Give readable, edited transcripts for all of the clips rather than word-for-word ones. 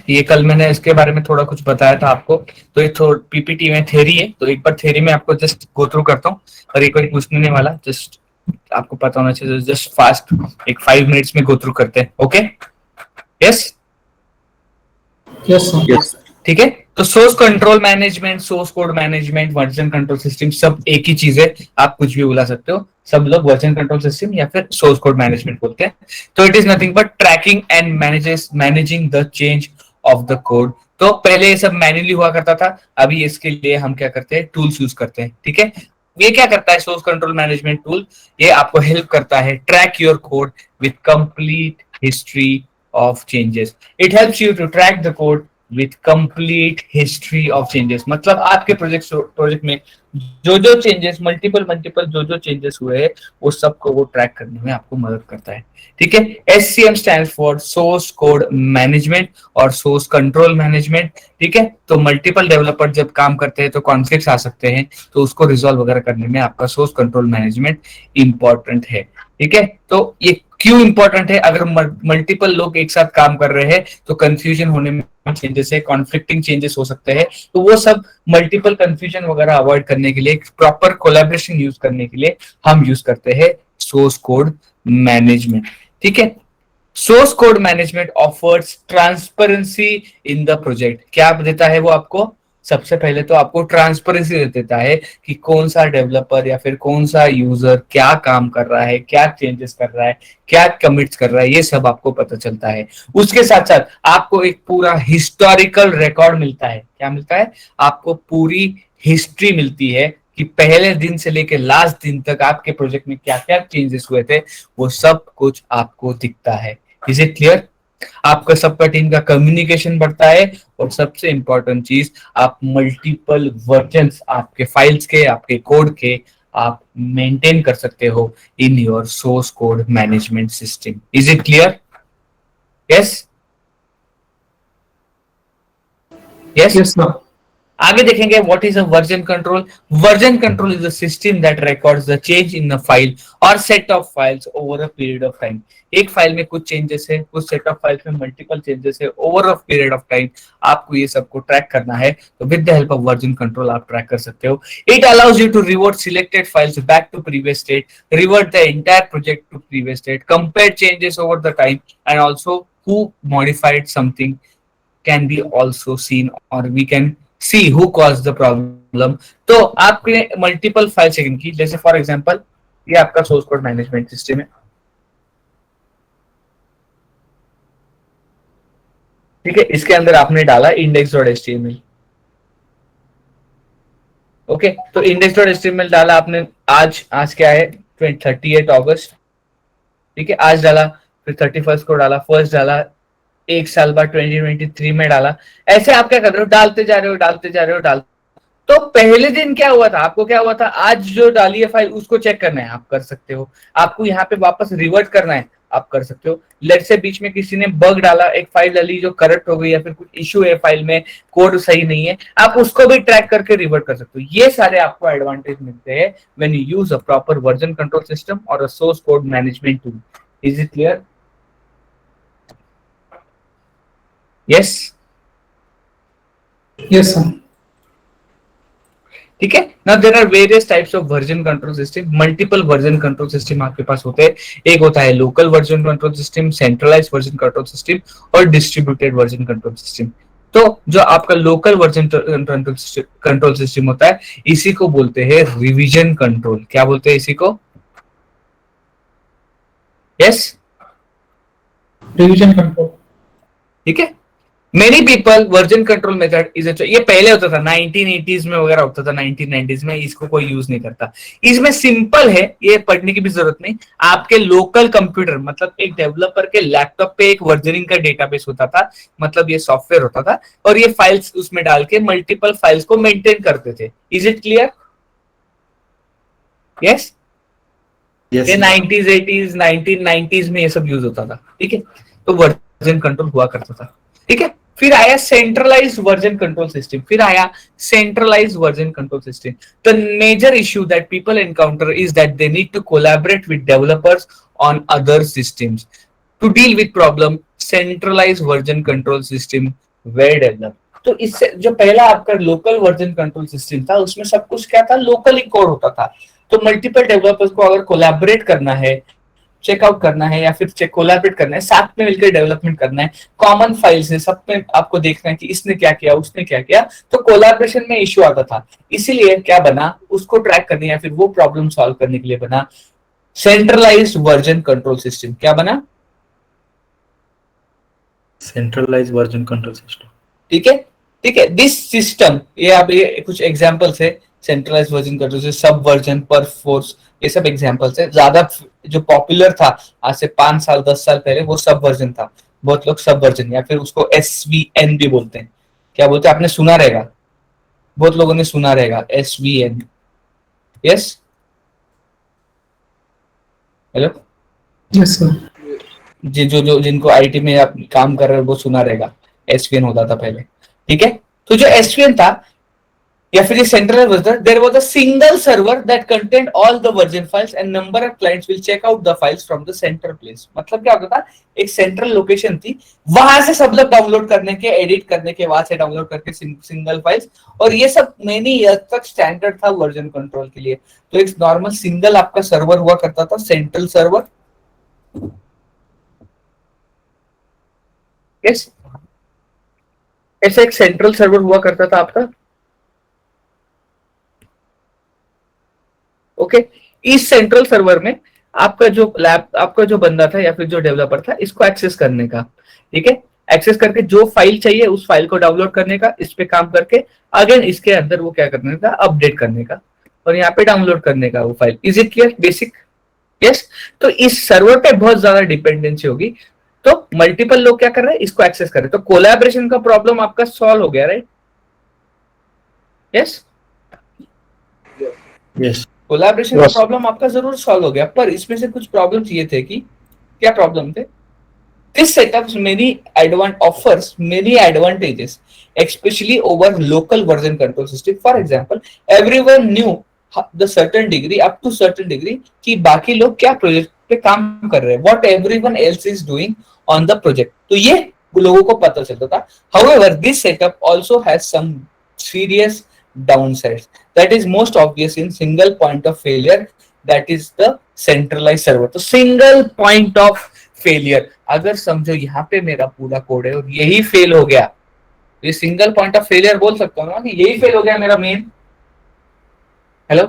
ये कल मैंने इसके बारे में थोड़ा कुछ बताया था आपको। तो ये पीपीटी में थ्योरी है, तो एक बार थ्योरी में आपको जस्ट गो थ्रू करता हूँ, और एक बार पूछने नहीं वाला, जस्ट आपको पता होना चाहिए, जस्ट फास्ट एक 5 मिनट्स में गो थ्रू करते हैं। Okay, yes yes sir. ठीक है। तो source control management, source code management, version control system सब एक ही चीज है, आप कुछ भी बुला सकते हो। सब लोग वर्जन कंट्रोल सिस्टम या फिर सोर्स कोड मैनेजमेंट बोलते हैं। तो it is nothing but tracking and managing the change of the code. तो पहले ये सब मैन्युअली हुआ करता था, अभी इसके लिए हम क्या करते हैं, टूल्स यूज करते हैं। ठीक है, ये क्या करता है सोर्स कंट्रोल मैनेजमेंट टूल, ये आपको हेल्प करता है track your code with complete history of changes. It helps you to track the code with complete history of changes. मतलब आपके प्रोजेक्ट में जो चेंजेस मल्टीपल जो चेंजेस हुए हैं वो सबको वो ट्रैक करने में आपको मदद करता है। ठीक है, SCM stands for source code management और सोर्स कंट्रोल मैनेजमेंट। ठीक है, तो मल्टीपल डेवलपर जब काम करते हैं तो कॉन्फ्लिक्ट्स आ सकते हैं, तो उसको रिजॉल्व वगैरह करने में आपका सोर्स कंट्रोल मैनेजमेंट इंपॉर्टेंट है। ठीक है, तो ये क्यों इंपॉर्टेंट है, अगर मल्टीपल लोग एक साथ काम कर रहे हैं तो कंफ्यूजन होने में चेंजेस है, कॉन्फ्लिक्टिंग चेंजेस हो सकते हैं, तो वो सब मल्टीपल कंफ्यूजन वगैरह अवॉइड करने के लिए, प्रॉपर कोलैबोरेशन यूज करने के लिए हम यूज करते हैं सोर्स कोड मैनेजमेंट। ठीक है, source code management offers transparency in the project. क्या देता है वो आपको, सबसे पहले तो आपको ट्रांसपेरेंसी दे देता है कि कौन सा डेवलपर या फिर कौन सा यूजर क्या काम कर रहा है, क्या चेंजेस कर रहा है, क्या कमिट्स कर रहा है, ये सब आपको पता चलता है। उसके साथ साथ आपको एक पूरा हिस्टोरिकल रिकॉर्ड मिलता है। क्या मिलता है आपको, पूरी हिस्ट्री मिलती है कि पहले दिन से लेकर लास्ट दिन तक आपके प्रोजेक्ट में क्या क्या चेंजेस हुए थे, वो सब कुछ आपको दिखता है। Is it clear? आपका सबका टीम का कम्युनिकेशन बढ़ता है, और सबसे इंपॉर्टेंट चीज, आप मल्टीपल वर्जन्स आपके फाइल्स के, आपके कोड के आप मेंटेन कर सकते हो in your source code management system. Is it clear? Yes yes yes sir. आगे देखेंगे what is a version control. Version control is a system that records the change in a file और set of files over a period of time. एक file में कुछ changes है, कुछ set of files में multiple changes है, over a period of time आपको ये सबको ट्रैक करना है। तो with the help of version control आप ट्रैक कर सकते हो। It allows you to revert selected files back to previous state, revert the entire project to previous state, compare changes over the time, and also who modified something can be also seen, or we can see who caused the problem। तो आपके multiple file checking की, जैसे for example ये आपका source code management system है। ठीक है, इसके अंदर आपने डाला index.html। ओके, तो index.html डाला आपने, आज क्या है 38 अगस्त। ठीक है, आज डाला, फिर 31 को डाला, फर्स्ट डाला, एक साल बाद 2023 में डाला। ऐसे आप क्या कर रहे हो, डालते जा रहे हो, डालते जा रहे हो, डालते। तो पहले दिन क्या हुआ था, आपको क्या हुआ था, आज जो डाली है फाइल उसको चेक करना है, आप कर सकते हो। आपको यहाँ पे वापस रिवर्ट करना है, आप कर सकते हो। लेट से बीच में किसी ने बग डाला, एक फाइल डाली जो करप्ट हो गई, या फिर कुछ इश्यू है फाइल में, कोड सही नहीं है, आप उसको भी ट्रैक करके रिवर्ट कर सकते हो। ये सारे आपको एडवांटेज मिलते हैं when you use a proper version control system और a source code management tool. Is it clear? Yes yes sir. ठीक है ना। There are various types of version control system. Multiple version control system आपके पास होते हैं। एक होता है local version control system, centralised version control system, और डिस्ट्रीब्यूटेड वर्जन कंट्रोल सिस्टम। तो जो आपका लोकल वर्जन कंट्रोल सिस्टम होता है, इसी को बोलते हैं रिवीजन कंट्रोल। क्या बोलते हैं इसी को? Yes, revision control. ठीक है। Many people version control method is ये पहले होता था 1980s में वगैरह होता था, 1990s में, इसको कोई यूज नहीं करता। इसमें सिंपल है, ये पढ़ने की भी जरूरत नहीं। आपके लोकल कंप्यूटर, मतलब एक डेवलपर के लैपटॉप पे एक वर्जनिंग का डेटाबेस होता था, मतलब ये सॉफ्टवेयर होता था, और ये फाइल्स उसमें डाल के मल्टीपल फाइल्स को मेंटेन करते थे। Is it clear? यस, ये 90s 80s 1990s में ये सब यूज होता था। ठीक है, तो वर्जन कंट्रोल हुआ करता था। ठीक है, फिर आया सेंट्रलाइज्ड वर्जन कंट्रोल सिस्टम। फिर आया centralized version control system. The major issue that people encounter is that they need to collaborate with developers on other systems. To deal with problem, centralized version control system well develop. तो इससे जो पहला आपका local version control system था उसमें सब कुछ क्या था, लोकली कोड होता था। तो मल्टीपल डेवलपर्स को अगर कोलैबोरेट करना है, चेकआउट करना है या फिर चेक कोलैबोरेट करना है, साथ में मिलकर डेवलपमेंट करना है, कॉमन फाइल्स है, सब में आपको देखना है कि इसने क्या किया उसने क्या किया, तो कोलैबोरेशन में इश्यू आता था। इसीलिए क्या बना, उसको ट्रैक करने या फिर वो प्रॉब्लम सॉल्व करने के लिए बना सेंट्रलाइज्ड वर्जन कंट्रोल सिस्टम। क्या बना? Centralised version control system. ठीक है, ठीक है। दिस सिस्टम, ये आप ये कुछ एग्जांपल्स है सेंट्रलाइज वर्जन कंट्रोल, सब वर्जन पर फोर्स, ये सब एग्जांपल्स है। ज्यादा जो पॉपुलर था आज से 5 साल 10 साल पहले वो सब वर्जन था। बहुत लोग सब वर्जन या फिर उसको SVN भी बोलते हैं। क्या बोलते हैं? आपने सुना रहेगा, बहुत लोगों ने सुना रहेगा SVN। Yes, hello, Yes, sir. जी जो जो जिनको आईटी में आप काम कर रहे हो वो सुना रहेगा, SVN होता था पहले। ठीक है, तो जो SVN था या फिर central version, there was a single server that contained all the version files and number of clients will check out the files from the center place. मतलब क्या होता था, एक सेंट्रल लोकेशन थी, वहां से सब लोग डाउनलोड करने के, एडिट करने के, वहां से डाउनलोड करके सिंगल फाइल्स। और ये सब मेनी ईयर तक स्टैंडर्ड था वर्जन कंट्रोल के लिए। तो एक नॉर्मल सिंगल आपका सर्वर हुआ करता था, सेंट्रल सर्वर। यस, ऐसा एक सेंट्रल सर्वर हुआ करता था आपका। ओके, इस सेंट्रल सर्वर में आपका जो लैब, आपका जो बंदा था या फिर जो डेवलपर था, इसको एक्सेस करने का, ठीक है, एक्सेस करके जो फाइल चाहिए उस फाइल को डाउनलोड करने का, इस पे काम करके अगेन इसके अंदर वो क्या करने का, अपडेट करने का, और यहाँ पे डाउनलोड करने का वो file. Is it clear? Basic. Yes. तो इस सर्वर पे बहुत ज्यादा डिपेंडेंसी होगी, तो मल्टीपल लोग क्या कर रहे हैं, इसको एक्सेस कर रहे हैं, तो कोलैबोरेशन का प्रॉब्लम आपका सॉल्व हो गया, राइट? यस, यस, कोलैबोरेशन का प्रॉब्लम आपका जरूर सॉल्व हो गया। पर इसमें से कुछ प्रॉब्लम्स ये थे कि, क्या प्रॉब्लम थे? This setup offers many advantages, especially over local version control system. For example, everyone knew the certain degree, up to certain degree, कि बाकी लोग क्या प्रोजेक्ट पे काम कर रहे हैं, what everyone else is doing on the project. तो ये लोगों को पता चलता था। However, this setup also has some serious downsides. That is most obvious in single point of failure, that is the centralized server. तो single point of फेलियर, अगर समझो यहाँ पे मेरा पूरा कोड है और यही फेल हो गया, ये सिंगल पॉइंट ऑफ फेलियर बोल सकता हूँ ना, कि यही फेल हो गया मेरा मेन। Hello,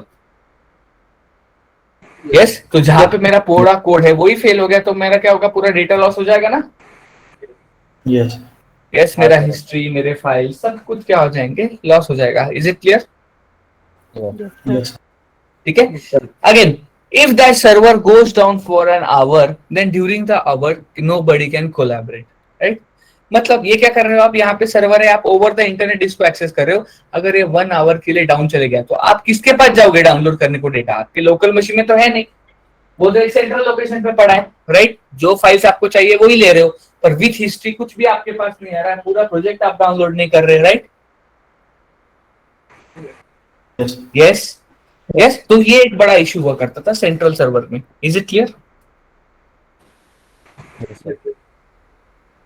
yes. तो जहां पे मेरा पूरा कोड है वही फेल हो गया, तो मेरा क्या होगा, पूरा डेटा लॉस हो जाएगा ना। यस, यस, मेरा हिस्ट्री, मेरे फाइल, सब कुछ क्या हो जाएंगे, लॉस हो जाएगा। Is it clear? यस, ठीक है। Again, if that server goes down for an hour, then during the hour nobody can collaborate, right? मतलब ये क्या कर रहे हो आप, यहाँ पे सर्वर है, आप ओवर द इंटरनेट इसको एक्सेस कर रहे हो। अगर ये 1 आवर के लिए डाउन चले गया तो आप किसके पास जाओगे डाउनलोड करने को डेटा? आपके लोकल मशीन में तो है नहीं, वो तो एक सेंट्रल लोकेशन पे पड़ा है, राइट? जो फाइल्स आपको चाहिए वही ले रहे हो, पर विथ हिस्ट्री कुछ भी आपके पास नहीं आ रहा है, पूरा प्रोजेक्ट आप डाउनलोड नहीं कर रहे, राइट? Yes, yes. तो ये एक बड़ा इशू हुआ करता था सेंट्रल सर्वर में। Is it clear?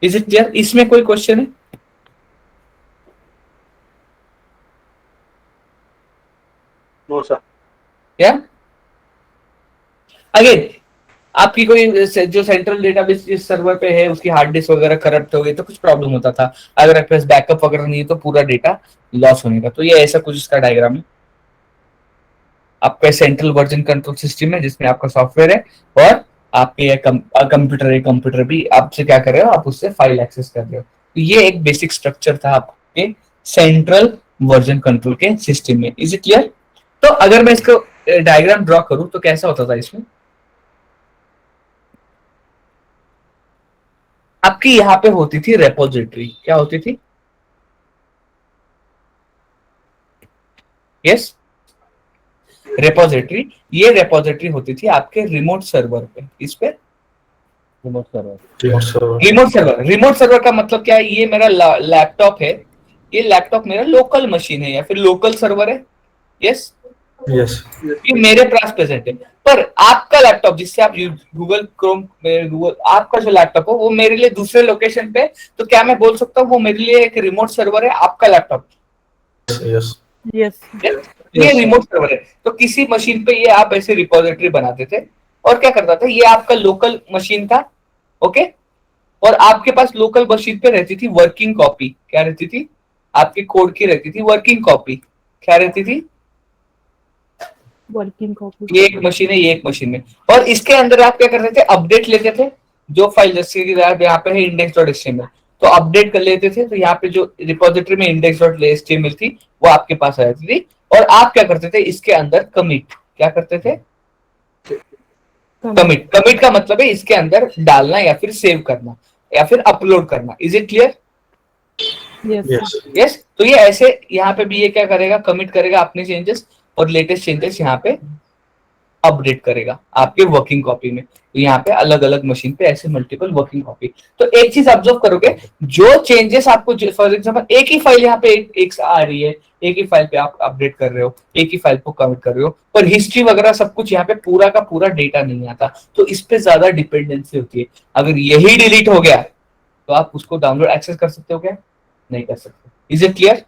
Is it clear? इसमें कोई क्वेश्चन है? No sir. या अगेन, आपकी कोई जो सेंट्रल डेटाबेस जिस सर्वर पे है उसकी हार्ड डिस्क वगैरह करप्ट हो गई तो कुछ प्रॉब्लम होता था। अगर आपके पास बैकअप वगैरह नहीं है तो पूरा डेटा लॉस होने का। तो ये ऐसा कुछ इसका डायग्राम है। आपका सेंट्रल वर्जन कंट्रोल सिस्टम है जिसमें आपका सॉफ्टवेयर है और आपके कंप्यूटर भी आपसे क्या कर रहे हो, आप उससे फाइल एक्सेस कर रहे हो। तो ये एक बेसिक स्ट्रक्चर था आपके सेंट्रल वर्जन कंट्रोल के सिस्टम में। Is it clear? तो अगर मैं इसको डायग्राम ड्रॉ करूं तो कैसा होता था इसमें, आपकी यहाँ पे होती थी रेपोजिटरी। क्या होती थी? Yes, repository. ये रेपोजिटरी होती थी आपके रिमोट सर्वर पे। इस पे रिमोट सर्वर। रिमोट सर्वर का मतलब क्या है? ये मेरा लैपटॉप है, ये लैपटॉप मेरा लोकल मशीन है या फिर लोकल सर्वर है। यस, यस, ये मेरे पास प्रेजेंट है। पर आपका लैपटॉप जिससे आप गूगल क्रोम गूगल आपका जो लैपटॉप हो वो मेरे लिए दूसरे लोकेशन पे, तो क्या मैं बोल सकता हूँ वो मेरे लिए एक रिमोट सर्वर है आपका लैपटॉप? Yes. Yes. ये रिमोट सर्वर है। तो किसी मशीन पे ये आप ऐसे रिपोजिटरी बनाते थे और क्या करता था, ये आपका लोकल मशीन था, ओके, और आपके पास लोकल मशीन पे रहती थी वर्किंग कॉपी। क्या रहती थी? आपके कोड की रहती थी वर्किंग कॉपी। क्या रहती थी? Working copy. ये एक मशीन है, ये एक मशीन है, और इसके अंदर आप क्या करते थे, अपडेट लेते थे। जो फाइल जैसे कि यहाँ पे है index.html, तो अपडेट कर लेते थे, तो यहाँ पे जो रिपोजिटरी में index.html थी वो आपके पास आ जाती थी, और आप क्या करते थे इसके अंदर कमिट। क्या करते थे? कमिट का मतलब है इसके अंदर डालना या फिर सेव करना या फिर अपलोड करना। Is it clear? Yes. Yes. तो ये ऐसे यहाँ पे भी ये क्या करेगा, कमिट करेगा अपने चेंजेस और लेटेस्ट चेंजेस यहाँ पे अपडेट करेगा आपके वर्किंग कॉपी में। तो यहाँ पे अलग अलग मशीन पे ऐसे मल्टीपल वर्किंग कॉपी। तो एक चीज ऑब्जर्व करोगे, जो चेंजेस आपको फॉर एग्जांपल एक ही फाइल यहाँ पे एक आ रही है, एक ही फाइल पे आप अपडेट कर रहे हो, एक ही फाइल को कमिट कर रहे हो, पर हिस्ट्री वगैरह सब कुछ यहाँ पे पूरा का पूरा डेटा नहीं आता, तो इस पे ज्यादा डिपेंडेंसी होती है। अगर यही डिलीट हो गया तो आप उसको डाउनलोड एक्सेस कर सकते हो क्या? नहीं कर सकते। Is it clear?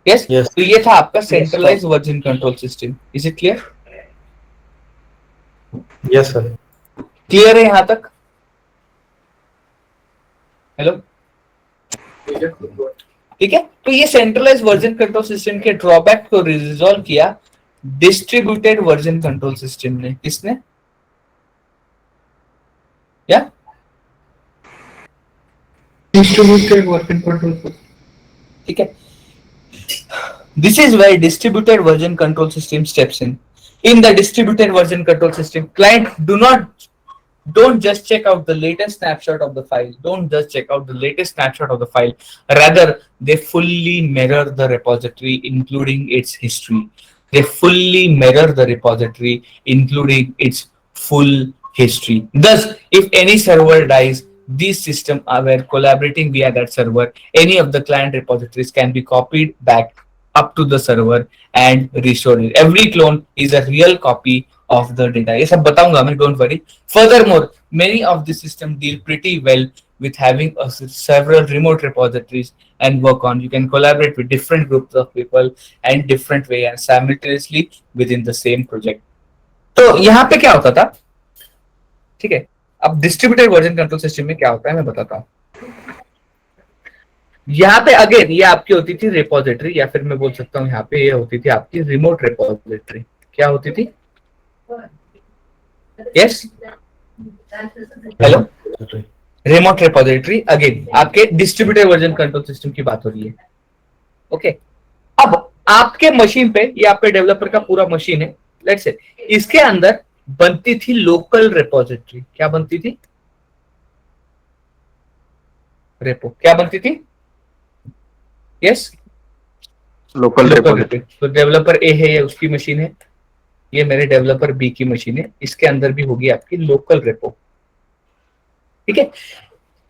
Yes. Yes. तो ये था आपका centralize version control system. Is it clear? Yes, sir. Clear है यहां तक? हेलो, ठीक है। तो ये सेंट्रलाइज वर्जन कंट्रोल सिस्टम के ड्रॉबैक को रिजॉल्व किया डिस्ट्रीब्यूटेड वर्जन कंट्रोल सिस्टम ने। किसने? या Distributed working control system. ठीक है। This is where distributed version control system steps in. In the distributed version control system, client don't just check out the latest snapshot of the file. Don't just check out the latest snapshot of the file. Rather, they fully mirror the repository, including its history. They fully mirror the repository, including its full history. Thus, if any server dies, these systems were collaborating via that server. Any of the client repositories can be copied back up to the server and restored it. Every clone is a real copy of the data. ये सब बताऊंगा मैं, don't worry. Furthermore, many of the systems deal pretty well with having several remote repositories and work on. You can collaborate with different groups of people and different way and simultaneously within the same project. तो यहाँ पे क्या होता था, ठीक है। अब distributed version control system में क्या होता है मैं बताता हूँ। यहाँ पे अगेन ये आपकी होती थी रिपोजिटरी, या फिर मैं बोल सकता हूँ यहाँ पे ये होती थी आपकी रिमोट रिपोजिटरी। क्या होती थी? Yes, hello, remote repository. Again आपके डिस्ट्रीब्यूटेड वर्जन कंट्रोल सिस्टम की बात हो रही है, ओके। अब आपके मशीन पे, ये आपके डेवलपर का पूरा मशीन है, लेट्स से इसके अंदर बनती थी लोकल रिपोजिटरी। क्या बनती थी? रेपो। क्या बनती थी? Yes, local repository. तो डेवलपर ए है, ये उसकी मशीन है, ये मेरे डेवलपर बी की मशीन है, इसके अंदर भी होगी आपकी लोकल रेपो, ठीक है।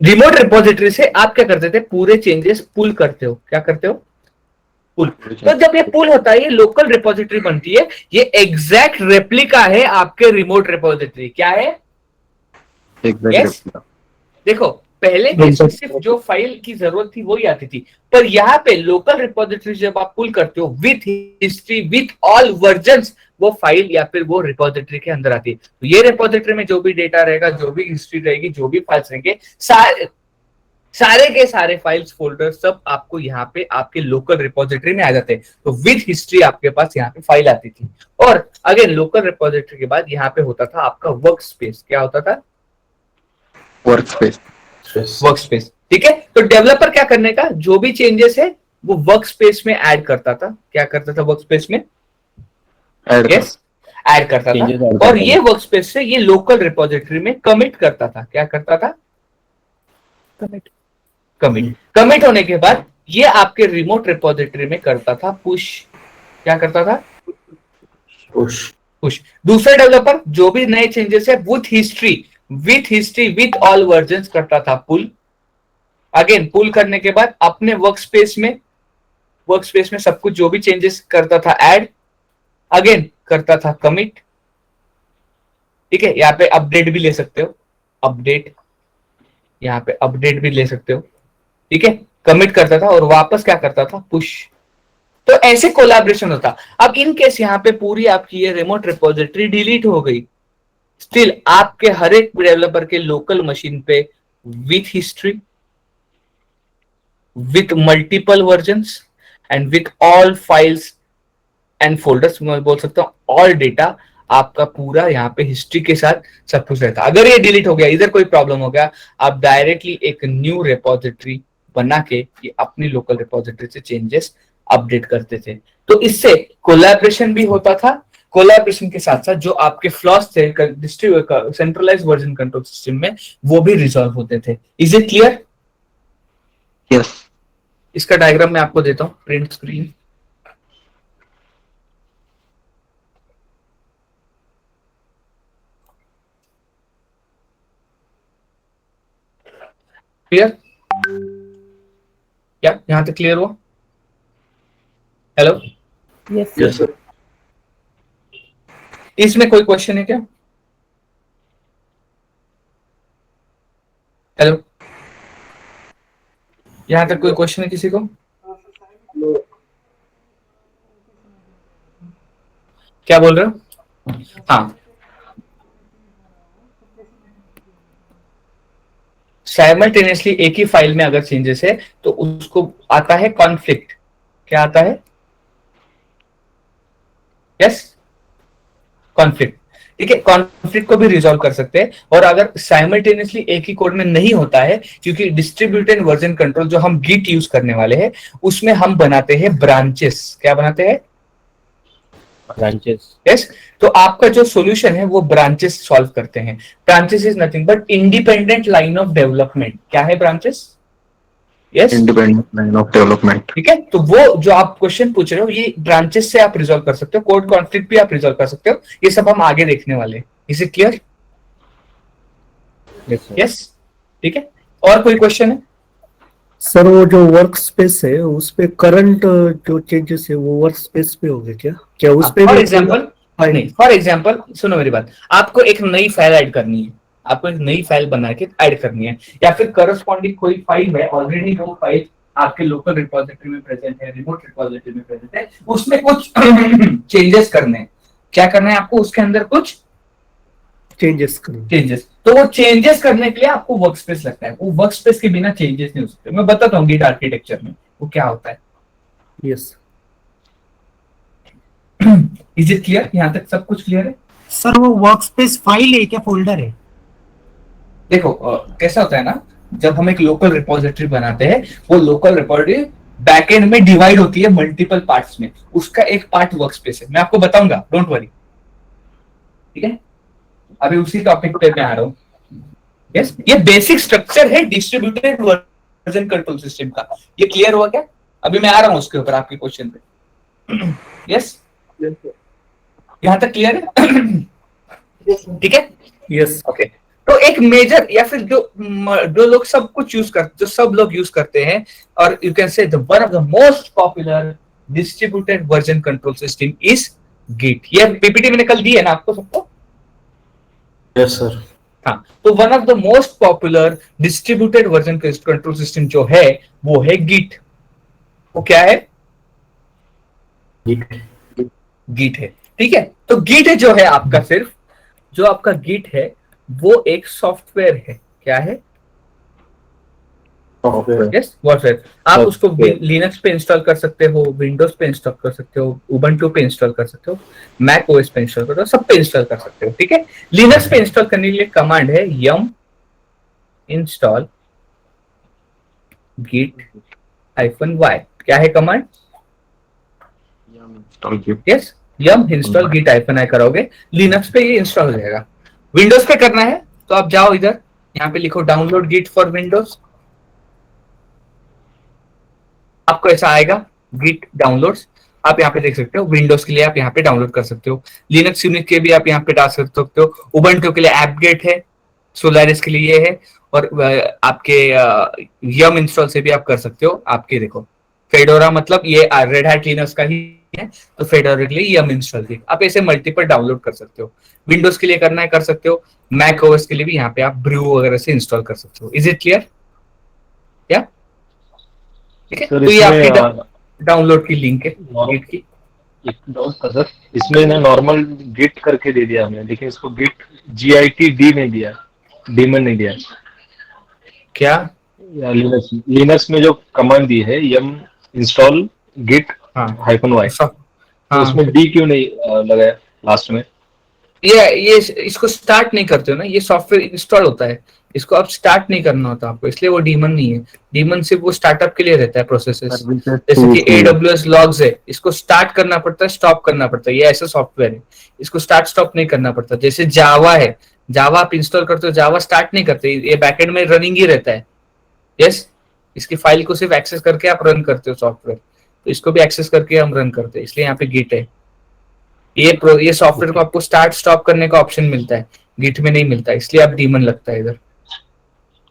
रिमोट रिपोजिटरी से आप क्या करते थे, पूरे चेंजेस पुल करते हो। क्या करते हो? पुल। तो जब ये पुल होता है, ये लोकल रिपोजिटरी बनती है, ये एग्जैक्ट रेप्लिका है आपके रिमोट रिपोजिटरी। क्या है? yes? देखो, पहले सिर्फ जो फाइल की जरूरत थी वही आती थी, पर यहाँ पे लोकल रिपोजिटरी जब आप पुल करते हो with history with all versions, वो फाइल या फिर वो रिपोजिटरी के अंदर आती है। तो ये रिपोजिटरी में जो भी डेटा रहेगा, जो भी हिस्ट्री रहेगी, जो भी फाइल्स रहेंगे, सारे के सारे फाइल्स फोल्डर सब आपको यहाँ पे आपके लोकल रिपोजिटरी में आ जाते हैं। तो विद हिस्ट्री आपके पास यहाँ पे फाइल आती थी। और अगेन लोकल रिपोजिटरी के बाद यहाँ पे होता था आपका वर्क स्पेस। क्या होता था? वर्क स्पेस, ठीक है। तो डेवलपर क्या करने का, जो भी चेंजेस है वो वर्क स्पेस में ऐड करता था। क्या करता था? वर्क स्पेस में ऐड करता था, और ये वर्क स्पेस से ये लोकल रिपोजिटरी में कमिट करता था। क्या करता था? कमिट होने के बाद ये आपके रिमोट रिपोजिटरी में करता था पुश। क्या करता था? पुश। दूसरा डेवलपर जो भी नए चेंजेस है with history with all versions करता था पुल। अगेन पुल करने के बाद अपने वर्क स्पेस में सब कुछ जो भी चेंजेस करता था ऐड, अगेन करता था कमिट, ठीक है, यहाँ पे अपडेट भी ले सकते हो, अपडेट, यहाँ पे अपडेट भी ले सकते हो, ठीक है। कमिट करता था और वापस क्या करता था, पुश। तो ऐसे कोलैबोरेशन होता। अब इन केस यहाँ पे पूरी आपकी ये रिमोट रिपोजिटरी डिलीट हो गई, स्टिल आपके हर एक डेवलपर के लोकल मशीन पे with history, with multiple versions and with all files and folders, मैं बोल सकता हूं ऑल डेटा, आपका पूरा यहाँ पे हिस्ट्री के साथ सब कुछ रहता। अगर ये डिलीट हो गया, इधर कोई प्रॉब्लम हो गया, आप डायरेक्टली एक न्यू रिपोजिटरी बना के ये अपनी लोकल रिपोजिटरी से चेंजेस अपडेट करते थे। तो इससे कोलैबोरेशन भी होता था, कोलैबोरेशन के साथ साथ जो आपके फ्लॉस थे सेंट्रलाइज वर्जन कंट्रोल सिस्टम में, वो भी रिजॉल्व होते थे। Is it clear? यस। इसका डायग्राम मैं आपको देता हूं, प्रिंट स्क्रीन। क्लियर? क्या यहां तक क्लियर हुआ? हेलो? Yes Yes, sir. इसमें कोई क्वेश्चन है क्या? हेलो, यहां तक कोई क्वेश्चन है किसी को? क्या बोल रहे हो? हाँ, साइमल्टेनियसली एक ही फाइल में अगर चेंजेस है तो उसको आता है कॉन्फ्लिक्ट। क्या आता है? Yes, conflict. ठीक है, कॉन्फ्लिक्ट को भी रिजॉल्व कर सकते हैं। और अगर साइमल्टेनियसली एक ही कोड में नहीं होता है, क्योंकि डिस्ट्रीब्यूटेड वर्जन कंट्रोल जो हम गिट यूज करने वाले हैं उसमें हम बनाते हैं ब्रांचेस। क्या बनाते हैं? ब्रांचेस। यस, तो आपका जो सॉल्यूशन है वो ब्रांचेस सॉल्व करते हैं। Branches is nothing but independent line of development. क्या है branches? Yes, independent line of development. ठीक है। तो वो जो आप क्वेश्चन पूछ रहे हो ये ब्रांचेस से आप रिजॉल्व कर सकते हो, कोड कॉन्फ्लिक्ट भी आप रिजॉल्व कर सकते हो। ये सब हम आगे देखने वाले हैं। Is it clear? यस, ठीक है। और कोई क्वेश्चन है? सर वो जो वर्क स्पेस है उस पे करंट जो चेंजेस है वो वर्क स्पेस पे होंगे क्या? क्या उस पे फॉर भी एग्जाम्पल नहीं, फॉर एग्जाम्पल सुनो मेरी बात, आपको एक नई फाइल ऐड करनी है, आपको एक नई फाइल बना के ऐड करनी है, या फिर करस्पॉन्डिंग कोई फाइल है ऑलरेडी, वो फाइल आपके लोकल रिपोजिटरी में प्रेजेंट है, रिमोट रिपोजिटरी में प्रेजेंट है, उसमें कुछ चेंजेस करने हैं। क्या करना है आपको? उसके अंदर कुछ चेंजेस। तो वो चेंजेस करने के लिए आपको वर्क स्पेस लगता है। वो वर्क स्पेस के बिना चेंजेस नहीं हो सकते। मैं बताता हूँ गिट आर्किटेक्चर में वो क्या होता है। यस। Is it clear? यहाँ तक सब कुछ क्लियर है? सर वो वर्कस्पेस फाइल है क्या फोल्डर है? देखो कैसा होता है ना, जब हम एक लोकल रिपोजिटरी बनाते हैं, वो लोकल रिपोजिटरी बैकएंड में डिवाइड होती है मल्टीपल पार्ट्स में। उसका एक पार्ट वर्क स्पेस है, मैं आपको बताऊंगा, डोंट वरी। ठीक है, अभी उसी टॉपिक पे मैं आ रहा हूँ। यस, ये बेसिक स्ट्रक्चर है डिस्ट्रीब्यूटेड वर्जन कंट्रोल सिस्टम का। ये क्लियर हुआ क्या? अभी मैं आ रहा हूँ उसके ऊपर आपके क्वेश्चन पे। यस, यहां तक क्लियर है? ठीक है, यस। ओके। तो एक मेजर या फिर जो लोग सब कुछ यूज करते, जो सब लोग यूज करते हैं, और you can say one of the most popular distributed version control system is Git. ये पीपीटी मैंने कल दी है ना आपको सबको? Yes, sir. हाँ, तो one of the most popular distributed version control system जो है वो है गिट। वो क्या है? Git. गिट है। ठीक है, तो गिट जो है आपका, सिर्फ जो आपका गिट है वो एक सॉफ्टवेयर है। क्या है? Software. Yes, software. आप उसको लिनक्स पे इंस्टॉल कर सकते हो, विंडोज पे इंस्टॉल कर सकते हो, उबंटू पे इंस्टॉल कर सकते हो, मैक ओएस पे इंस्टॉल कर सकते हो, सब पे इंस्टॉल कर सकते हो। ठीक है, लिनक्स पे इंस्टॉल करने के लिए कमांड है yum install git -y। क्या है command? Yes, yum install git -y करोगे, लिनक्स पे ये इंस्टॉल हो जाएगा। विंडोज पे करना है तो आप जाओ इधर, यहाँ पे लिखो डाउनलोड गिट फॉर विंडोज, आपको ऐसा आएगा गिट डाउनलोड्स। आप यहाँ पे देख सकते हो, विंडोज के लिए आप यहाँ पे डाउनलोड कर सकते हो, लिनक्स यूनिट के भी आप यहाँ पे डाल सकते हो, उबंटू के लिए एपगेट है, सोलारिस के लिए ये है, और आपके यम इंस्टॉल से भी आप कर सकते हो। आपके देखो फेडोरा, मतलब ये रेड हैट लिनक्स का ही है तो फेडोरा के लिए यम इंस्टॉल गिट। आप ऐसे मल्टीपल डाउनलोड कर सकते हो, विंडोज के लिए करना है कर सकते हो, मैक ओएस के लिए भी यहाँ पे आप ब्रू वगैरह से इंस्टॉल कर सकते हो। Is it clear? या ठीक है, सर तो ये आपकी इसमें डाउनलोड की लिंक है गिट की। एक डाउट था सर, इसमें ना नॉर्मल गिट करके दे दिया हमने, लेकिन इसको गिट GIT नहीं दिया, डीमन नहीं दिया। क्या? या लिनक्स में जो कमांड दी है यम इंस्टॉल गिट हाँ -y, तो हाँ, उसमें डी क्यों नहीं लगाया लास्ट में? ये इसको स्टार्ट नहीं करते हो ना, ये सॉफ्टवेयर इंस्टॉल होता है, इसको अब स्टार्ट नहीं करना होता आपको, इसलिए वो डीमन नहीं है। डीमन सिर्फ वो स्टार्टअप के लिए रहता है प्रोसेसेस, जैसे कि AWS लॉग्स है, इसको स्टार्ट करना पड़ता है, स्टॉप करना पड़ता है, ये ऐसा सॉफ्टवेयर है, इसको स्टार्ट स्टॉप नहीं करना पड़ता। जैसे जावा है, जावा आप इंस्टॉल करते हो, जावा स्टार्ट नहीं करते, ये बैकएंड में रनिंग ही रहता है। यस, इसकी फाइल को सिर्फ एक्सेस करके आप रन करते हो सॉफ्टवेयर, तो इसको भी एक्सेस करके हम रन करते हैं, इसलिए यहाँ पे गिट है। ये सॉफ्टवेयर को आपको स्टार्ट स्टॉप करने का ऑप्शन मिलता है, गिट में नहीं मिलता, इसलिए आप डीमन लगता है इधर।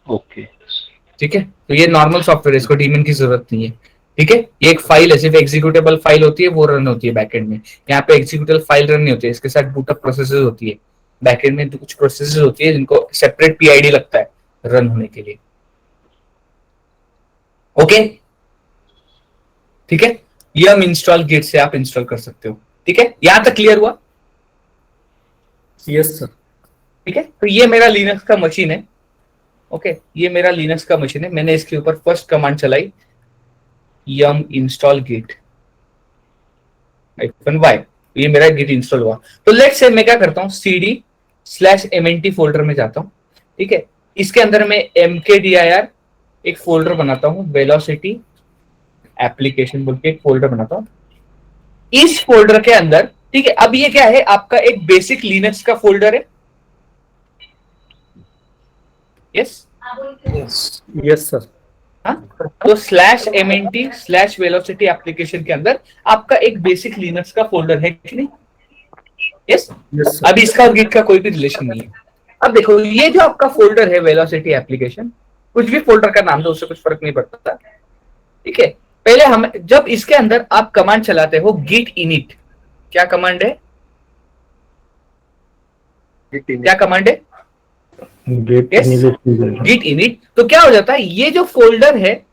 ओके, ठीक है, तो ये नॉर्मल सॉफ्टवेयर है, इसको डीमन की जरूरत नहीं है। ठीक है, ये एक फाइल है, सिर्फ एग्जीक्यूटेबल फाइल होती है, वो रन होती है बैकएंड में। यहाँ पे एग्जीक्यूटेबल फाइल रन नहीं होती है, इसके साथ बूटअप प्रोसेसेस होती है। बैकएंड में तो कुछ प्रोसेसेस होती है जिनको सेपरेट PID लगता है रन होने के लिए। ओके, ठीक है, यम इंस्टॉल गिट से आप इंस्टॉल कर सकते हो। ठीक है, यहां तक क्लियर हुआ? Yes sir. ठीक है, तो ये मेरा लिनक्स का मशीन है। ओके, ये मेरा लिनक्स का मशीन है, मैंने इसके ऊपर फर्स्ट कमांड चलाई यम इंस्टॉल गिट -y, ये मेरा गिट इंस्टॉल हुआ। तो लेट्स से मैं क्या करता हूँ, cd/mnt फोल्डर में जाता हूँ। ठीक है, इसके अंदर मैं mkdir एक फोल्डर बनाता हूँ, वेलोसिटी एप्लीकेशन बोल के एक फोल्डर बनाता हूँ। इस फोल्डर के अंदर, ठीक है, अब ये क्या है, आपका एक बेसिक लिनक्स का फोल्डर है। Yes yes sir. तो /mnt/velocity एप्लीकेशन के अंदर आपका एक बेसिक लिनक्स का फोल्डर है कि नहीं? Yes, yes sir. अभी इसका और गिट का कोई भी रिलेशन नहीं है। अब देखो, ये जो आपका फोल्डर है वेलोसिटी एप्लीकेशन, कुछ भी फोल्डर का नाम दो, उससे कुछ फर्क नहीं पड़ता। ठीक है, पहले हम जब इसके अंदर आप कमांड चलाते हो git init, क्या कमांड है? क्या कमांड है? git init। तो क्या हो जाता है, ये जो फोल्डर है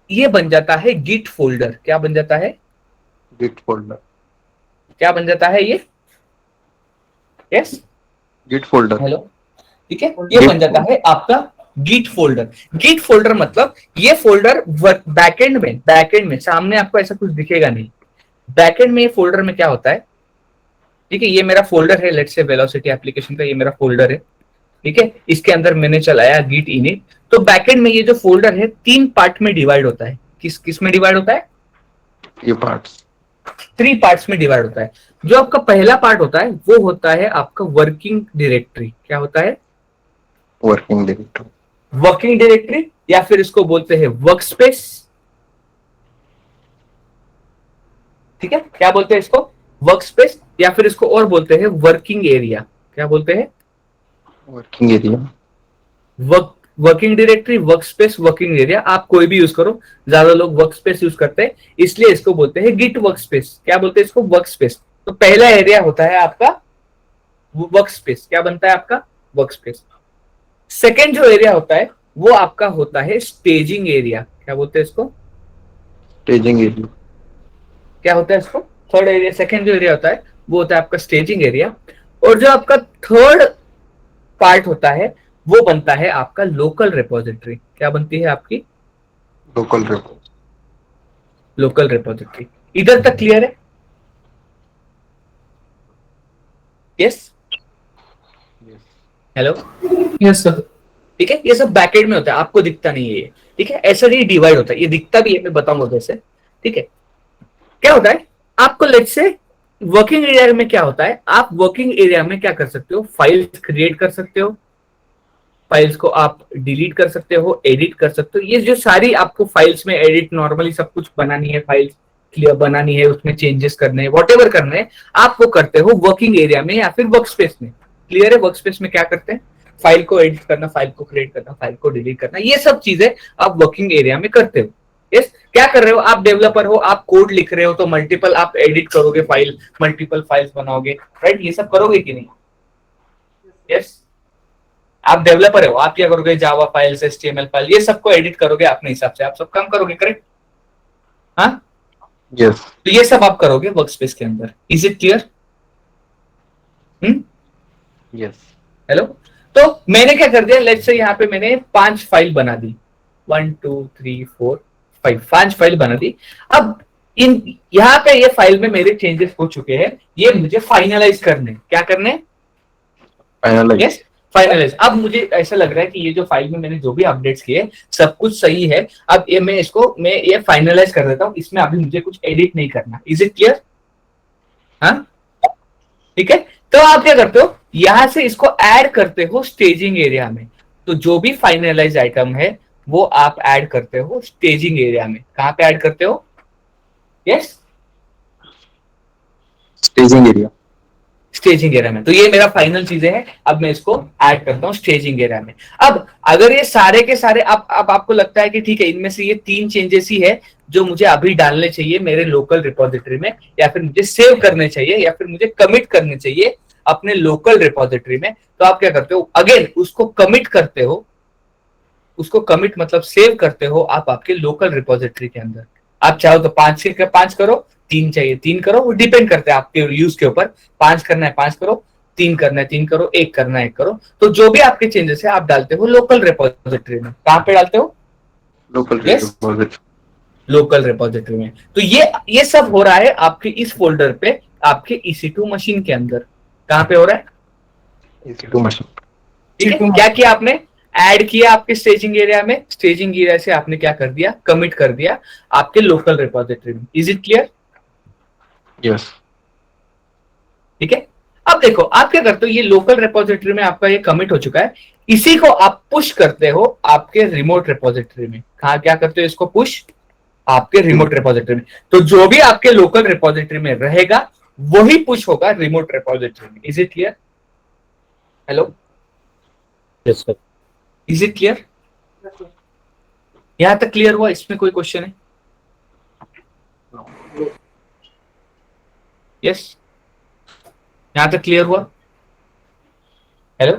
ये बन जाता है गिट फोल्डर। क्या बन जाता है? Git folder. क्या बन जाता है ये? Yes, Git folder. हेलो, ठीक है, ये बन जाता है आपका गिट फोल्डर। गिट फोल्डर मतलब ये फोल्डर बैकएंड में सामने आपको ऐसा कुछ दिखेगा नहीं। बैकएंड में ये फोल्डर में क्या होता है, ठीक है, ये मेरा फोल्डर है, लेट्स से वेलोसिटी एप्लीकेशन का ये मेरा फोल्डर है। ठीक है, इसके अंदर मैंने चलाया गिट इनिट। तो बैकएंड में ये जो फोल्डर है 3 पार्ट में डिवाइड होता है। किस में डिवाइड होता है? ये पार्ट्स 3 पार्ट्स में डिवाइड होता है। जो आपका पहला पार्ट होता है वो होता है आपका वर्किंग डायरेक्टरी। क्या होता है? Working directory. वर्किंग डायरेक्टरी, या फिर इसको बोलते हैं वर्कस्पेस। ठीक है, क्या बोलते हैं इसको? वर्कस्पेस, या फिर इसको और बोलते हैं वर्किंग एरिया। क्या बोलते हैं? Working area. Working directory, workspace, working area, आप कोई भी यूज करो, ज्यादा लोग वर्कस्पेस यूज करते हैं, इसलिए इसको बोलते हैं गिट वर्कस्पेस। क्या बोलते हैं इसको? वर्कस्पेस। तो पहला एरिया होता है आपका वर्कस्पेस। क्या बनता है आपका? वर्कस्पेस। सेकेंड जो एरिया होता है वो आपका होता है स्टेजिंग एरिया। क्या बोलते हैं इसको? Staging area. क्या होता है इसको? Third area. सेकेंड जो एरिया होता है वो होता है आपका स्टेजिंग एरिया। और जो आपका थर्ड पार्ट होता है वो बनता है आपका लोकल रिपोजिटरी। क्या बनती है आपकी? Local repository. Local repository. इधर तक क्लियर है? Yes, hello, yes sir. ठीक है, ये सब बैकएंड में होता है, आपको दिखता नहीं है ये। ठीक है, ऐसा नहीं डिवाइड होता है, ये दिखता भी है, मैं बताऊंगा कैसे। ठीक है, क्या होता है आपको, लेट्स से वर्किंग एरिया में क्या होता है, आप वर्किंग एरिया में क्या कर सकते हो, फाइल्स क्रिएट कर सकते हो, फाइल्स को आप डिलीट कर सकते हो, एडिट कर सकते हो। ये जो सारी आपको फाइल्स में एडिट, नॉर्मली सब कुछ बनानी है, फाइल्स क्लियर बनानी है, उसमें चेंजेस करने हैं, वॉटेवर करने हैं, आप वो करते हो वर्किंग एरिया में या फिर वर्कस्पेस में। क्लियर है? वर्कस्पेस में क्या करते हैं, फाइल को एडिट करना, फाइल को क्रिएट करना, फाइल को डिलीट करना, ये सब चीजें आप वर्किंग एरिया में करते हो। यस, क्या कर रहे हो आप? डेवलपर हो, आप कोड लिख रहे हो तो मल्टीपल आप एडिट करोगे फाइल, मल्टीपल फाइल्स बनाओगे, राइट? ये सब करोगे कि नहीं? यस, आप डेवलपर हो, आप क्या करोगे? जावा फाइल्स, एचटीएमएल फाइल, ये सबको एडिट करोगे अपने हिसाब से, आप सब काम करोगे, करेक्ट? हाँ, Yes. तो ये सब आप करोगे वर्क स्पेस के अंदर। Is it clear? Yes. Hello, तो मैंने क्या कर दिया, लेट्स से यहाँ पे मैंने 5 फाइल बना दी, 1 2 3 4 5, 5 फाइल बना दी। अब इन यहाँ पे ये फाइल में मेरे चेंजेस हो चुके हैं, ये मुझे फाइनलाइज करने, क्या करने? Finalize. Yes, finalize. अब मुझे ऐसा लग रहा है कि ये जो फाइल में मैंने जो भी अपडेट्स किए सब कुछ सही है, अब ये मैं ये फाइनलाइज कर देता हूँ, इसमें अभी मुझे कुछ एडिट नहीं करना। Is it clear? हाँ, ठीक है। तो आप क्या करते हो, यहां से इसको ऐड करते हो स्टेजिंग एरिया में। तो जो भी फाइनलाइज आइटम है वो आप ऐड करते हो स्टेजिंग एरिया में। कहां पे ऐड करते हो? Yes, Staging area. Staging area में। तो ये मेरा फाइनल चीजें हैं, अब मैं इसको ऐड करता हूँ स्टेजिंग एरिया में। अब अगर ये सारे के सारे अब आपको लगता है कि ठीक है, इनमें से ये 3 चेंजेस ही है जो मुझे अभी डालने चाहिए मेरे लोकल रिपोजिटरी में, या फिर मुझे सेव करने चाहिए, या फिर मुझे कमिट करने चाहिए अपने लोकल रिपोजिटरी में, तो आप क्या करते हो? अगेन उसको कमिट करते हो, उसको कमिट मतलब सेव करते हो आप आपके लोकल रिपोजिटरी के अंदर। आप चाहो तो 5 के 5 करो, 3 चाहिए 3 करो, वो डिपेंड करता है आपके यूज के ऊपर। 5 करना है 5 करो, 3 करना है 3 करो, 1 करना है 1 करो। तो जो भी आपके चेंजेस है आप डालते हो लोकल रिपोजिटरी में। कहां पे डालते हो? Local Yes. repository. Local repository में। तो ये सब हो रहा है आपके इस फोल्डर पे, आपके EC2 मशीन के अंदर। कहां पे हो रहा है? EC2 machine. ठीक है, क्या किया आपने? ऐड किया आपके स्टेजिंग एरिया में, स्टेजिंग एरिया से आपने क्या कर दिया? कमिट कर दिया आपके लोकल रिपोजिटरी में। Is it clear? Yes. ठीक है। अब देखो आप क्या करते हो, ये लोकल रिपोजिटरी में आपका ये कमिट हो चुका है, इसी को आप पुश करते हो आपके रिमोट रिपोजिटरी में। कहा क्या करते हो इसको? पुश आपके रिमोट रिपोजिटरी में। तो जो भी आपके लोकल रिपोजिटरी में रहेगा वही पुश होगा रिमोट रिपोजिटरी में। Is it clear? Hello, yes sir. Is it clear? यहां तक क्लियर हुआ? इसमें कोई क्वेश्चन है? यस, यहां तक क्लियर हुआ? हेलो,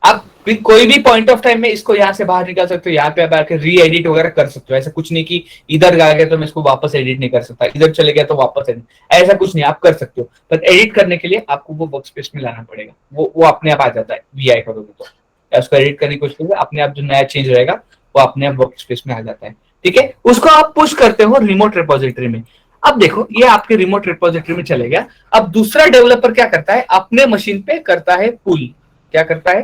आप भी कोई भी पॉइंट ऑफ टाइम में इसको यहाँ से बाहर निकाल सकते हो, यहाँ पे आकर री एडिट वगैरह कर सकते हो। ऐसा कुछ नहीं कि इधर आ गया तो मैं इसको वापस एडिट नहीं कर सकता, इधर चले गया तो वापस एडिट, ऐसा कुछ नहीं, आप कर सकते हो। पर एडिट करने के लिए आपको वो वर्क स्पेस में लाना पड़ेगा, वो अपने आप आ जाता है VI करोगे तो, या उसको एडिट करने की कोशिश करोगे, अपने आप जो नया चेंज रहेगा वो अपने आप वर्क स्पेस में आ जाता है। ठीक है, उसको आप पुश करते हो रिमोट रिपोजिटरी में। अब देखो ये आपके रिमोट रिपोजिटरी में चले गया। अब दूसरा डेवलपर क्या करता है? अपने मशीन पे करता है पुल। क्या करता है?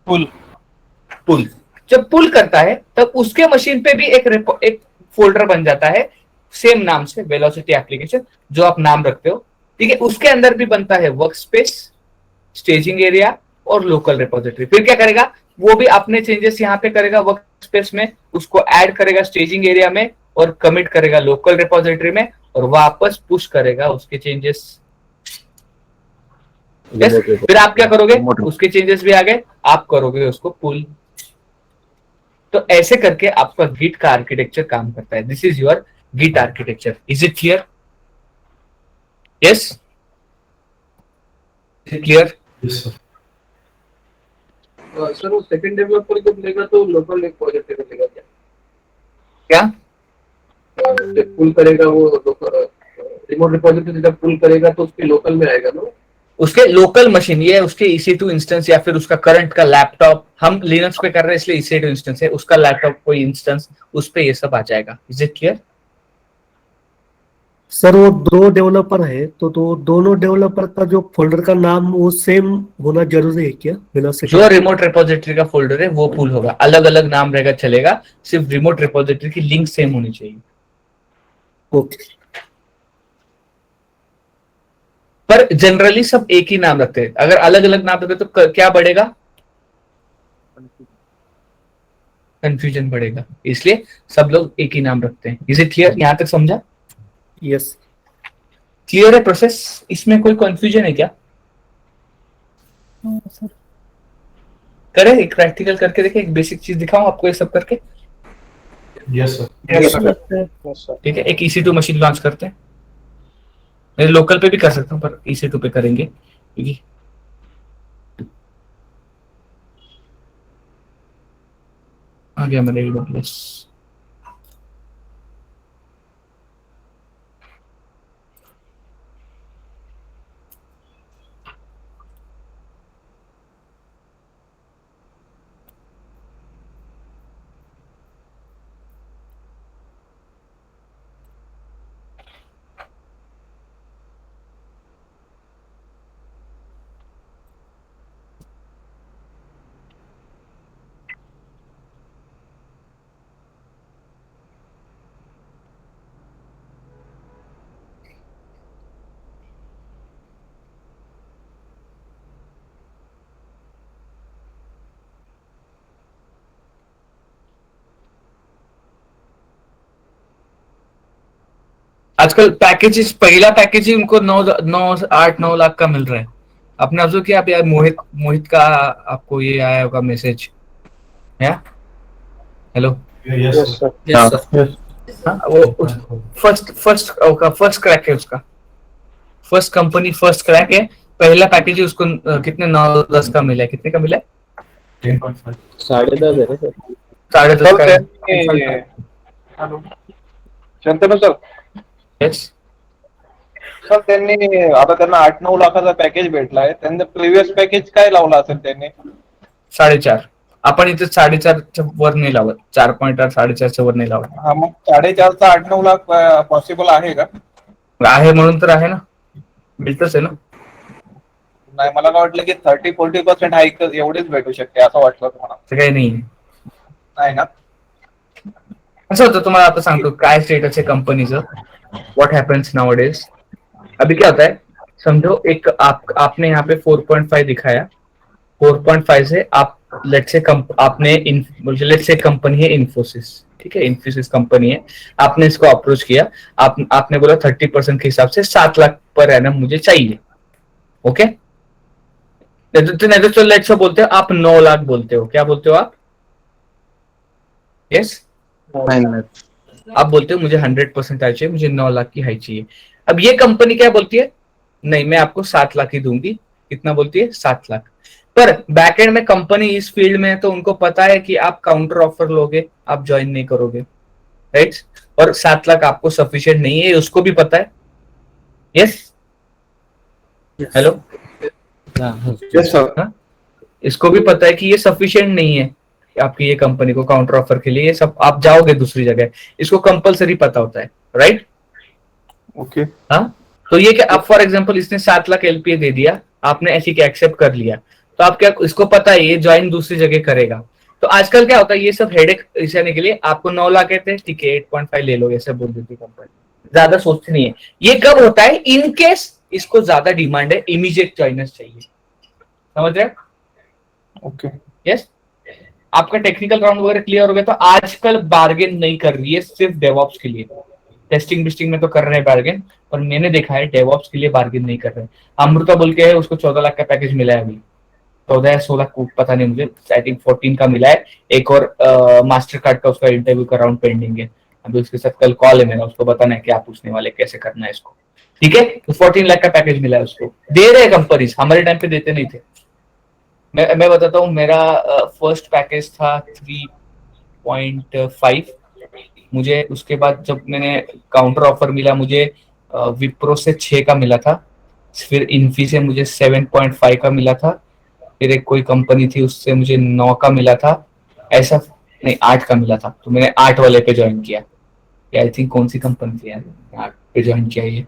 पुल। जब पुल करता है तब उसके मशीन पे भी एक फोल्डर बन जाता है सेम नाम से, वेलोसिटी एप्लीकेशन, जो आप नाम रखते हो। ठीक है, उसके अंदर भी बनता है वर्क स्पेस, स्टेजिंग एरिया और लोकल रिपोजिटरी। फिर क्या करेगा? वो भी अपने चेंजेस यहाँ पे करेगा वर्क स्पेस में, उसको ऐड करेगा स्टेजिंग एरिया में और कमिट करेगा लोकल रिपोजिटरी में, और वापस पुश करेगा उसके चेंजेस। yes? फिर आप क्या करोगे? उसके चेंजेस भी आ गए, आप करोगे उसको पुल। तो ऐसे करके आपका गिट का आर्किटेक्चर काम करता है। This is your Git architecture. Is it clear? Yes, clear? Sir वो सेकंड डेवलपर को मिलेगा तो लोकल रिपोजिटरी में मिलेगा क्या? जब पुल करेगा वो रिमोट रिपोजिटरी जब पुल करेगा तो उसके लोकल में आएगा ना? उसके लोकल मशीन, ये उसके EC2 इंस्टेंस या फिर उसका करंट का लैपटॉप, हम लिनक्स पे कर रहे हैं इसलिए EC2 इंस्टेंस है, उसका लैपटॉप कोई इंस्टेंस, उस पे ये सब आ जाएगा। Is it clear? सर वो 2 डेवलपर है तो दोनों डेवलपर का जो फोल्डर का नाम वो सेम होना जरूरी है क्या? बिना से जो रिमोट रिपोजिटरी का फोल्डर है वो पुल होगा, अलग अलग नाम रहेगा चलेगा, सिर्फ रिमोट रिपोजिटरी की लिंक सेम होनी चाहिए। ओके। पर जनरली सब एक ही नाम रखते हैं, अगर अलग अलग नाम रखते तो क्या बढ़ेगा? कंफ्यूजन बढ़ेगा, इसलिए सब लोग एक ही नाम रखते हैं। Is it clear? यहां तक समझा? यस। क्लियर है प्रोसेस? इसमें कोई कंफ्यूजन है क्या? करें एक प्रैक्टिकल करके देखें, एक बेसिक चीज दिखाऊं आपको ये सब करके। Yes sir. Yes, ऐसा sir. लगता है Yes, sir. ठीक है, एक EC2 मशीन लॉन्च करते हैं। मैं लोकल पे भी कर सकता हूँ पर EC2 पे करेंगे क्योंकि आ गया मेरा AWS। आजकल पैकेजेस, पहला पैकेज ही उनको 8-9 लाख का मिल रहा है। आपने ऑब्जर्व किया? आप यार मोहित का आपको ये आया होगा मैसेज, या hello? Yes Yes, sir. sir. Yes sir. हाँ, वो फर्स्ट क्रैक है उसका, फर्स्ट कंपनी फर्स्ट क्रैक है। पहला पैकेज ही उसको कितने 9-10 का मिला है? कितने का मिला है? 10.5। 10.5 है ना सर? 10.5 का। Hello Shantanu sir. Yes sir त्यांनी आता त्यांना 8-9 लाखाचा पॅकेज भेटलाय. त्यांनी प्रिव्हियस पॅकेज काय लावला असेल त्यांनी? 4.5. आपण इथे 4.5च्या वर नाही लावत, 4.8 4.5च्या वर नाही लावत. हा मग 4.5चा 8-9 लाख पॉसिबल आहे का? आहे म्हणून तर आहे ना, मिळतच आहे ना. नाही मला काय वाटलं की 30-40% हाईक एवढीच भेटू शकते असं वाटलं तुम्हाला? असं काही नाही नाही ना? असं होतं. तुम्हाला आता सांगतो काय स्टेटस है कंपनीचं, व्हाट हैपेंस नाउअडेज। अभी क्या होता है, समझो एक आपने यहाँ पे 4.5 दिखाया, 4.5 से आप लेट्स से कंपनी है इन्फोसिस, ठीक है, इन्फोसिस कंपनी है। आपने इसको अप्रोच किया, आपने बोला 30% के हिसाब से 7 लाख पर एनम मुझे चाहिए, ओके। नहीं तो लेट्स से बोलते हो आप 9 लाख बोलते हो, क्या बोलते हो आप? यस, नाही. आप बोलते हो मुझे 100% हाई चाहिए, मुझे 9 लाख की हाई चाहिए। अब ये कंपनी क्या बोलती है? नहीं, मैं आपको 7 लाख ही दूंगी। कितना बोलती है? 7 लाख। पर बैकएंड में कंपनी इस फील्ड में है तो उनको पता है कि आप काउंटर ऑफर लोगे, आप ज्वाइन नहीं करोगे, राइट? और 7 लाख आपको सफिशिएंट नहीं है, उसको भी पता है। Yes, hello, Yes, sir. इसको भी पता है कि ये सफिशिएंट नहीं है आपकी ये कंपनी को काउंटर ऑफर के लिए, ये सब आप जाओगे दूसरी जगह, इसको कंपलसरी पता होता है, राइट? ओके. हाँ, तो ये क्या, आप फॉर एग्जांपल इसने 7 लाख LPA दे दिया, आपने ऐसी क्या एक्सेप्ट कर लिया, तो आप क्या, इसको पता है ये ज्वाइन दूसरी जगह करेगा। तो आजकल क्या होता है, ये सब हेडेक इसाने के लिए आपको 9 लाख कहते हैं, ठीक है 8.5 ले लो, ऐसे बोल देती कंपनी, ज्यादा सोचती नहीं है। ये कब होता है? इन केस इसको ज्यादा डिमांड है, इमीडिएट ज्वाइनर्स चाहिए, समझ रहे? ओके. यस, आपका टेक्निकल राउंड वगैरह क्लियर हो गया। तो आजकल बार्गेन नहीं कर रही है सिर्फ डेवऑप्स के लिए, टेस्टिंग बिस्टिंग में तो कर रहे हैं बार्गेन, पर मैंने देखा है डेवऑप्स के लिए बार्गेन नहीं कर रहे हैं। अमृता बोल के है, उसको 14 लाख का पैकेज मिला है अभी, 14 या 16 को पता नहीं मुझे, आई थिंक 14 का मिला है। एक और मास्टर कार्ड का उसका इंटरव्यू का राउंड पेंडिंग है, अभी उसके साथ कल कॉल है मेरा, उसको बताना है क्या पूछने वाले, कैसे करना है इसको, ठीक है। तो 14 लाख का पैकेज मिला है उसको, दे रहे कंपनीज, हमारे टाइम पे देते नहीं थे। मैं बताता हूँ, मेरा फर्स्ट पैकेज था 3.5, मुझे उसके बाद जब मैंने काउंटर ऑफर मिला, मुझे विप्रो से 6 का मिला था, फिर इन्फी से मुझे 7.5 का मिला था, फिर एक कोई कंपनी थी उससे मुझे 9 का मिला था, ऐसा नहीं 8 का मिला था, तो मैंने 8 वाले पे ज्वाइन किया। आई थिंक कौन सी कंपनी थी यार, 8 पे ज्वाइन किया ये।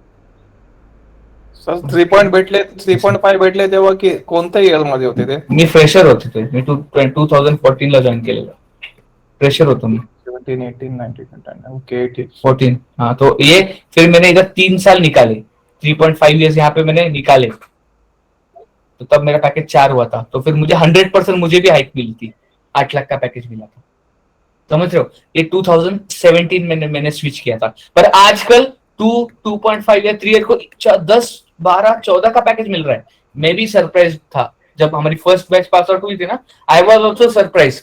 सर 3.5 भेटले तेव्हा की कोणत्या इयर मध्ये होते ते? मी फ्रेशर होते थे, मी 2014 ला जॉईन केलेलं, फ्रेशर होतो मी। 17, 18, 19, 20. ओके, ठीक. 14, हाँ, तो ये फिर मैंने इधर 3 साल निकाले, 3.5 ईयर्स यहाँ पे मैंने निकाले, तो तब मेरा पैकेज 4 हुआ था, तो फिर मुझे 100% मुझे भी हाइक मिली थी, 8 लाख का पैकेज मिला था, समझ रहे हो? ये 2017 में मैंने स्विच किया था, पर आजकल 2.5 या 3 ईयर को 10, 12, 14 का पैकेज मिल रहा है। मैं भी सरप्राइज था जब हमारी फर्स्ट बैच पास आउट हुई थी ना, आई वॉज ऑल्सो सरप्राइज,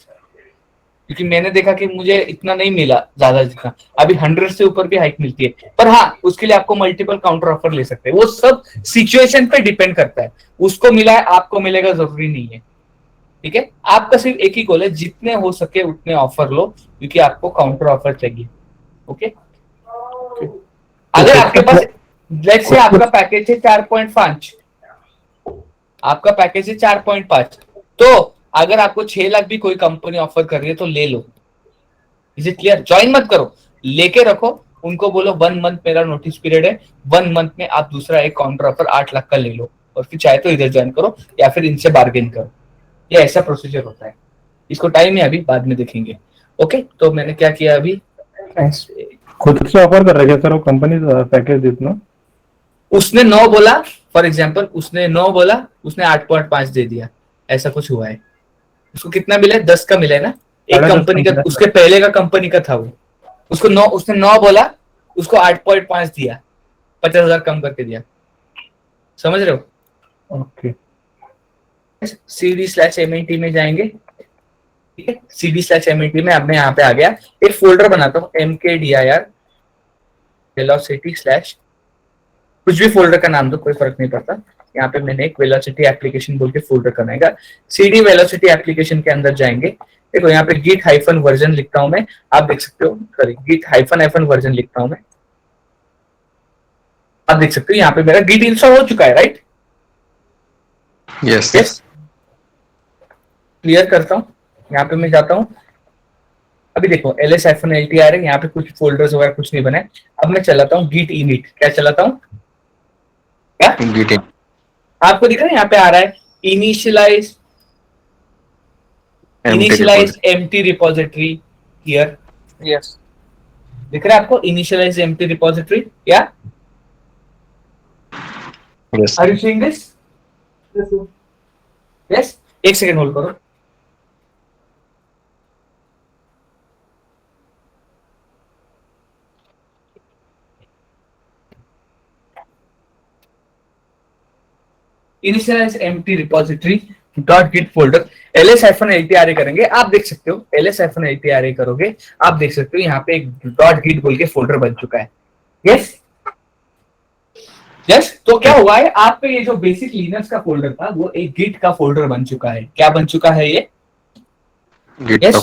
क्योंकि मैंने देखा कि मुझे इतना नहीं मिला ज्यादा जितना, अभी 100 से ऊपर भी हाइक मिलती है। पर हाँ, उसके लिए आपको मल्टीपल काउंटर ऑफर ले सकते हैं, वो सब सिचुएशन पे डिपेंड करता है। उसको मिला है, आपको मिलेगा जरूरी नहीं है। ठीक है, आपका सिर्फ एक ही गोल है, जितने हो सके उतने ऑफर लो, क्योंकि आपको काउंटर ऑफर चाहिए। ओके, अगर आपके पास लेट्स से आपका पैकेज है 4.5, आपका पैकेज है 4.5, तो अगर आपको 6 लाख भी कोई कंपनी ऑफर कर रही है तो ले लो। Is it clear? ज्वाइन मत करो, लेके रखो, उनको बोलो 1 मंथ मेरा नोटिस पीरियड है, 1 मंथ में आप दूसरा एक काउंटर ऑफर 8 लाख का ले लो, और फिर चाहे तो इधर ज्वाइन करो या फिर इनसे बार्गेन करो। ये ऐसा प्रोसीजर होता है, इसको टाइम है अभी, बाद में देखेंगे। ओके, तो मैंने क्या किया अभी, खुद से ऑफर कर रहे सर वो कंपनी पैकेज जितना? उसने 9 बोला, फॉर एग्जाम्पल उसने 9 बोला, उसने 8.5 दे दिया, ऐसा कुछ हुआ है। उसको कितना मिला है? 10 का मिला है ना, एक कंपनी का, उसके पहले का कंपनी का था वो, उसको 9, उसने 9 बोला, उसको 8.5 दिया, 50,000 कम करके दिया। समझ रहे हो? ओके, cd/ment में जाएंगे। ठीक है, cd/ment में अब मैं यहाँ पे आ गया, एक फोल्डर बनाता हूँ mkdir velocity / कुछ भी फोल्डर का नाम दो, कोई फर्क नहीं पड़ता। यहाँ पे मैंने एक वेलोसिटी एप्लीकेशन बोल के फोल्डर बनाएगा। cd वेलोसिटी एप्लीकेशन के अंदर जाएंगे, देखो यहाँ पे git - वर्जन लिखता हूं मैं, आप देख सकते हो, सॉरी git - वर्जन लिखता हूं मैं, आप देख सकते हो यहाँ पे मेरा git इंस्टॉल हो चुका है, राइट? यस। क्लियर करता हूँ, यहाँ पे मैं जाता हूँ, अभी देखो ls-ltr है, यहाँ पे कुछ फोल्डर्स वगैरह कुछ नहीं बने। अब मैं चलाता हूँ git init, क्या चलाता हूँ, क्या आपको दिख रहा है? यहाँ पे आ रहा है initialize empty repository here, yes दिख रहा है आपको इनिशियलाइज empty repository? क्या yes are you seeing this? Yes, एक सेकंड होल्ड करो। Initialize empty repository .git folder ls-ltra करेंगे, आप देख सकते हो ls-ltra करोगे, आप देख सकते हो यहाँ पे एक .git बोल के फोल्डर बन चुका है। यस यस, तो क्या हुआ है, आप पे ये जो बेसिक लिनक्स का फोल्डर था वो एक गिट का फोल्डर बन चुका है। क्या बन चुका है ये? Yes?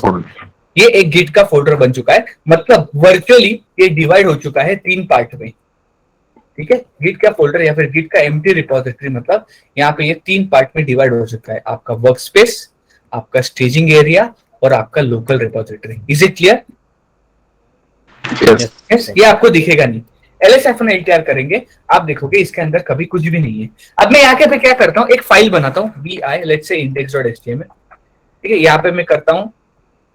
ये एक गिट का फोल्डर बन चुका है, मतलब वर्चुअली ये डिवाइड हो चुका है 3 पार्ट में। ठीक है, गिट का फोल्डर या फिर गिट का एम्प्टी रिपोजिटरी, मतलब यहाँ पे ये 3 पार्ट में डिवाइड हो चुका है, आपका वर्क स्पेस, आपका स्टेजिंग एरिया और आपका local repository. Is it clear? Yes, ये आपको दिखेगा नहीं। ls-ltr करेंगे, आप देखोगे इसके अंदर कभी कुछ भी नहीं है। अब मैं यहाँ पे क्या करता हूँ, एक फाइल बनाता हूँ vi let's say index.html। ठीक है, यहाँ पे मैं करता हूँ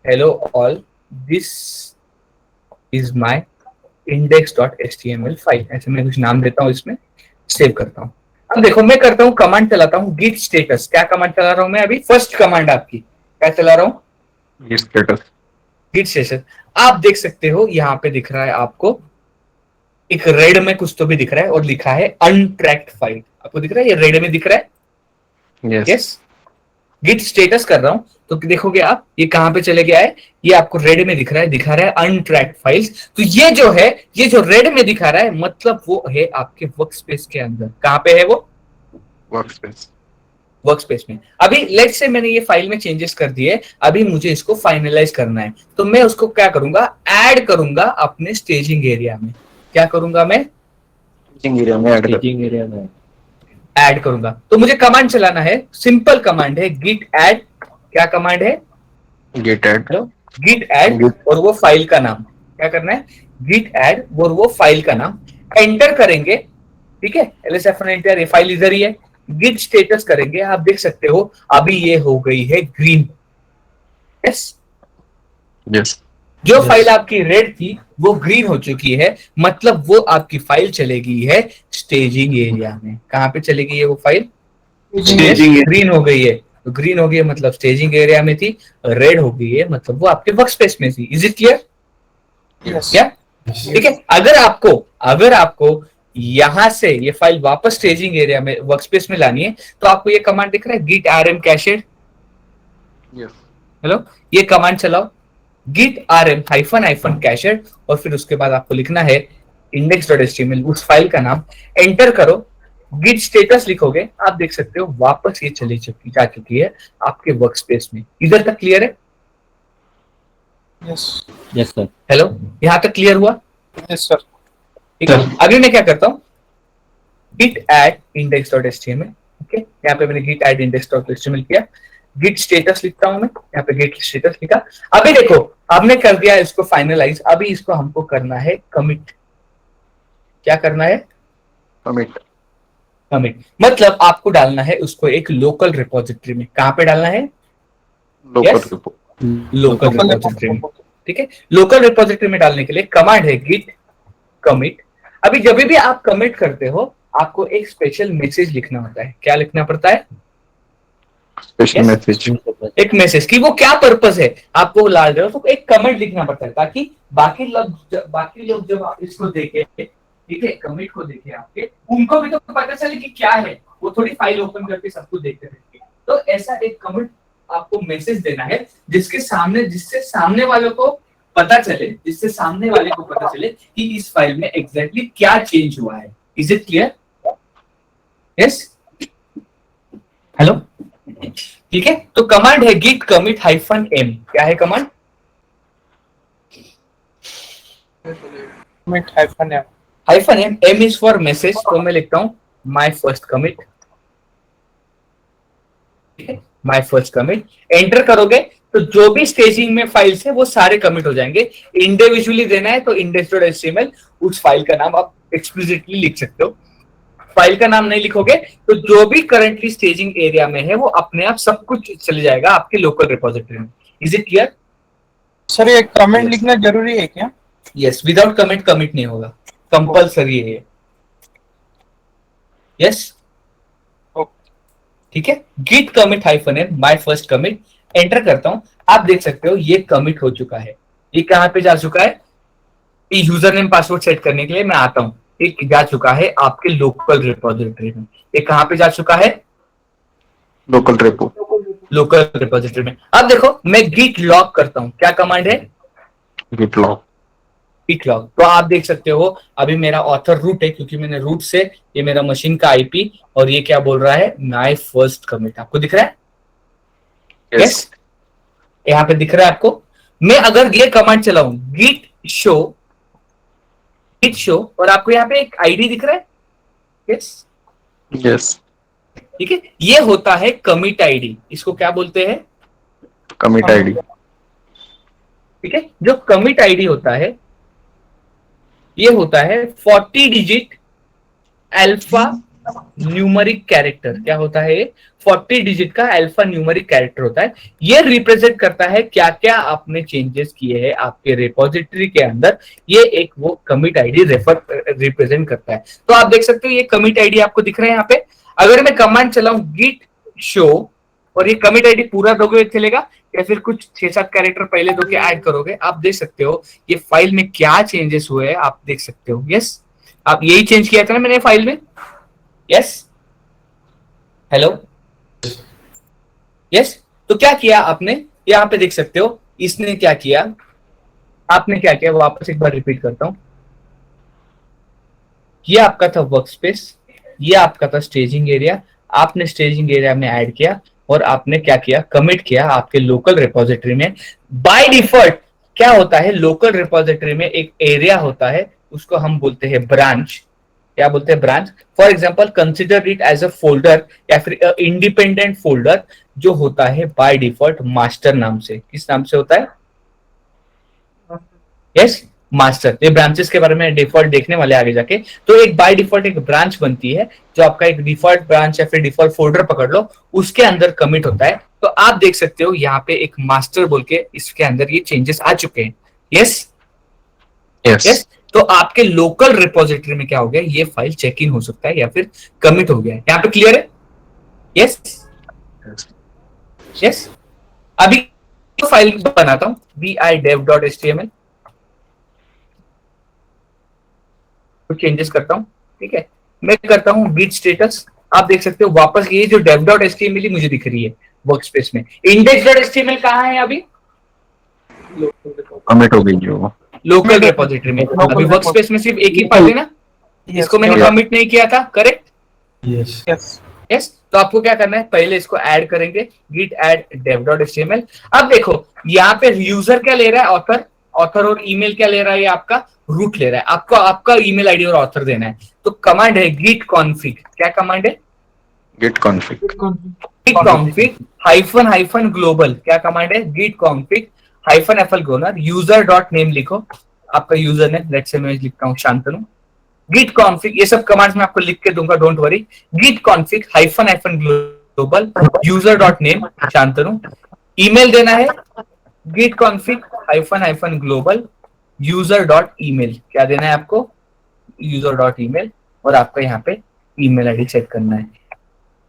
hello all, this is my index.html file, ऐसे मैं कुछ नाम देता हूँ, इसमें सेव करता हूँ। अब देखो मैं करता हूँ कमांड चलाता हूँ git status। क्या कमांड चला रहा हूँ मैं अभी? फर्स्ट कमांड आपकी क्या चला रहा हूँ? git status। आप देख सकते हो यहाँ पे दिख रहा है आपको एक रेड में कुछ तो भी दिख रहा है और लिखा है अनट्रैक्ड फाइल। आपको दिख रहा है ये रेड में दिख रहा है? यस। गिट स्टेटस कर रहा हूं तो देखोगे आप ये कहां पे चले गया है, ये आपको रेड में दिख रहा है अनट्रैक्ड फाइल्स। तो ये जो है, ये जो रेड में दिखा रहा है, मतलब वो है आपके वर्क स्पेस के अंदर। कहां पे है वो? वर्क स्पेस में। अभी लेट्स से मैंने ये फाइल में चेंजेस कर दिए, अभी मुझे इसको फाइनलाइज करना है, तो मैं उसको क्या करूंगा, ऐड करूंगा अपने स्टेजिंग एरिया में। क्या करूंगा मैं? स्टेजिंग एरिया में ऐड करूंगा। तो मुझे कमांड चलाना है, सिंपल कमांड है git add। क्या कमांड है? git add और वो फाइल का नाम क्या करना है, git add और वो फाइल का नाम एंटर करेंगे। ठीक है, ls-ltr ये फाइल इधर ही है। git स्टेटस करेंगे, आप देख सकते हो अभी ये हो गई है ग्रीन। यस, जो फाइल आपकी रेड थी वो ग्रीन हो चुकी है, मतलब वो आपकी फाइल चलेगी है स्टेजिंग एरिया में। कहां पे चलेगी है वो फाइल? ग्रीन हो गई है, तो ग्रीन हो गई है मतलब स्टेजिंग एरिया में थी, रेड हो गई है मतलब वो आपके वर्क स्पेस में थी। Is it clear? क्या? ठीक है, अगर आपको यहां से ये फाइल वापस स्टेजिंग एरिया में वर्कस्पेस में लानी है, तो आपको ये कमांड दिख रहा है git rm cached। हेलो, ये कमांड चलाओ git rm -- cached, और फिर उसके बाद आपको लिखना है index.html, उस फाइल का नाम एंटर करो, git स्टेटस लिखोगे, आप देख सकते हो वापस ये जा चुकी है आपके वर्कस्पेस में। इधर तक क्लियर है? Yes yes sir. हेलो, यहां तक क्लियर हुआ? Yes sir. ठीक है, अभी मैं क्या करता हूँ, git add index.html। ओके, यहाँ पे मैंने git add index.html किया, git स्टेटस लिखता हूं मैं, यहाँ पे git स्टेटस लिखा। अभी देखो, आपने कर दिया इसको फाइनलाइज, अभी इसको हमको करना है कमिट। क्या करना है? कमिट मतलब आपको डालना है उसको एक लोकल रिपोजिटरी में। कहां पे डालना है? लोकल रिपोजिटरी में। ठीक है, लोकल रिपोजिटरी में डालने के लिए कमांड है git commit। अभी जब भी आप कमिट करते हो आपको एक स्पेशल मैसेज लिखना होता है। क्या लिखना पड़ता है? स्पेशल मैसेज, एक मैसेज की वो क्या पर्पस है आपको डाल रहे हो, तो एक कमेंट लिखना पड़ता है ताकि बाकी लोग जब आप इसको देखें, ठीक है, कमिट को देखें आपके, उनको भी तो पता चले कि क्या है, वो थोड़ी फाइल ओपन करके सब कुछ देखते रहेंगे। तो ऐसा एक कमिट आपको मैसेज देना है जिससे सामने वाले को पता चले कि इस फाइल में एग्जैक्टली क्या चेंज हुआ है। Is it clear? Yes, hello, ठीक है। तो कमांड है git commit -m। क्या है command? -m is for message, तो मैं लिखता हूं my first commit। My first commit enter करोगे तो जो भी स्टेजिंग में फाइल्स है वो सारे कमिट हो जाएंगे। इंडिविजुअली देना है तो index.html, उस फाइल का नाम आप एक्सप्लिसिटली लिख सकते हो। फाइल का नाम नहीं लिखोगे तो जो भी करंटली स्टेजिंग एरिया में है वो अपने आप सब कुछ चले जाएगा आपके लोकल रिपोजिटरी में। Is it clear? सर ये कमेंट लिखना जरूरी है क्या? यस, विदाउट कमिट नहीं होगा, कंपलसरी है। यस, ठीक है। git commit -m my first commit enter करता हूं, आप देख सकते हो ये कमिट हो चुका है। ये कहां पे जा चुका है? ये यूजर नेम पासवर्ड सेट करने के लिए मैं आता हूं, ये जा चुका है आपके लोकल रिपोजिटरी में। ये कहां पे जा चुका है? लोकल रिपोजिटरी में। अब देखो मैं git log करता हूं। क्या कमांड है? git log। तो आप देख सकते हो अभी मेरा ऑथर रूट है, क्योंकि मैंने रूट से ये मेरा मशीन का आईपी, और ये क्या बोल रहा है? My first commit. आपको दिख रहा है? यस, यहाँ पे दिख रहा है आपको। मैं अगर ये कमांड चलाऊं git show, और आपको यहाँ पे एक आईडी दिख रहा है? यस, ठीक है, ये होता है कमिट आईडी। इसको क्या बोलते हैं? Commit ID. ठीक है, जो कमिट आईडी होता है ये होता है 40 डिजिट अल्फा न्यूमेरिक कैरेक्टर। क्या होता है ये? 40 डिजिट का अल्फा न्यूमेरिक कैरेक्टर होता है। ये रिप्रेजेंट करता है क्या क्या आपने चेंजेस किए हैं आपके रिपोजिटरी के अंदर। ये एक वो कमिट आईडी रिप्रेजेंट करता है। तो आप देख सकते हो ये कमिट आईडी आपको दिख रहा है यहाँ पे। अगर मैं कमांड चलाऊं git show, और ये कमिट आईडी पूरा दोगे चलेगा या फिर कुछ 6-7 कैरेक्टर पहले दो के ऐड करोगे, आप देख सकते हो ये फाइल में क्या चेंजेस हुए हैं आप देख सकते हो। यस, आप यही चेंज किया था ना मैंने फाइल में? Yes, hello, yes. तो क्या किया आपने? यहाँ पे देख सकते हो इसने क्या किया, आपने क्या किया, वापस एक बार रिपीट करता हूं। ये आपका था वर्क स्पेस, ये आपका था स्टेजिंग एरिया। आपने स्टेजिंग एरिया में ऐड किया और आपने क्या किया? कमिट किया आपके लोकल रिपोजिटरी में। बाय डिफॉल्ट क्या होता है? लोकल रिपोजिटरी में एक एरिया होता है, उसको हम बोलते हैं ब्रांच। क्या बोलते हैं? Branch. For example consider it as a folder या फिर इंडिपेंडेंट फोल्डर जो होता है बाय डिफॉल्ट मास्टर नाम से। किस नाम से होता है? Yes, master. ये ब्रांचेस के बारे में डिफॉल्ट देखने वाले आगे जाके। तो एक बाय डिफॉल्ट एक ब्रांच बनती है जो आपका एक डिफॉल्ट ब्रांच या फिर डिफॉल्ट फोल्डर पकड़ लो, उसके अंदर कमिट होता है। तो आप देख सकते हो यहाँ पे एक मास्टर बोल के इसके अंदर ये चेंजेस आ चुके हैं। Yes, yes. तो आपके लोकल रिपोजिटरी में क्या हो गया? ये फाइल चेक इन हो सकता है या फिर कमिट हो गया है। यहाँ पे क्लियर है? Yes, yes. अभी तो फाइल बनाता हूं videv.html, कुछ चेंजेस करता हूं। ठीक है, मैं करता हूँ git स्टेटस। आप देख सकते हो वापस ये जो dev.html मुझे दिख रही है वर्कस्पेस में। index.html कहाँ है अभी? कमिट हो गई जो लोकल रिपोजिटरी में। अभी वर्कस्पेस में सिर्फ एक ही फाइल है ना, इसको मैंने yes. कमिट नहीं किया था, करेक्ट? Yes. यस, तो आपको क्या करना है, पहले इसको ऐड करेंगे git add dev.html। अब देखो यहाँ पे यूजर क्या ले रहा है, ऑथर और ईमेल क्या ले रहा है, ये आपका रूट ले रहा है। आपको आपका ईमेल आईडी और ऑथर देना है, तो कमांड है git config। क्या कमांड है? git config git config hyphen global. क्या कमांड है? git config -fl गोनर यूजर डॉट नेम लिखो, आपका यूजर नेम, लेट्स से मैं लिखता हूँ शांतनु। git config, ये सब कमांड्स मैं आपको लिख के दूंगा, don't worry. git config -fl global user dot name Shantanu. Email देना है git config -fl global user dot email. क्या देना है आपको? User dot email. और आपका यहाँ पे ईमेल आईडी सेट करना है।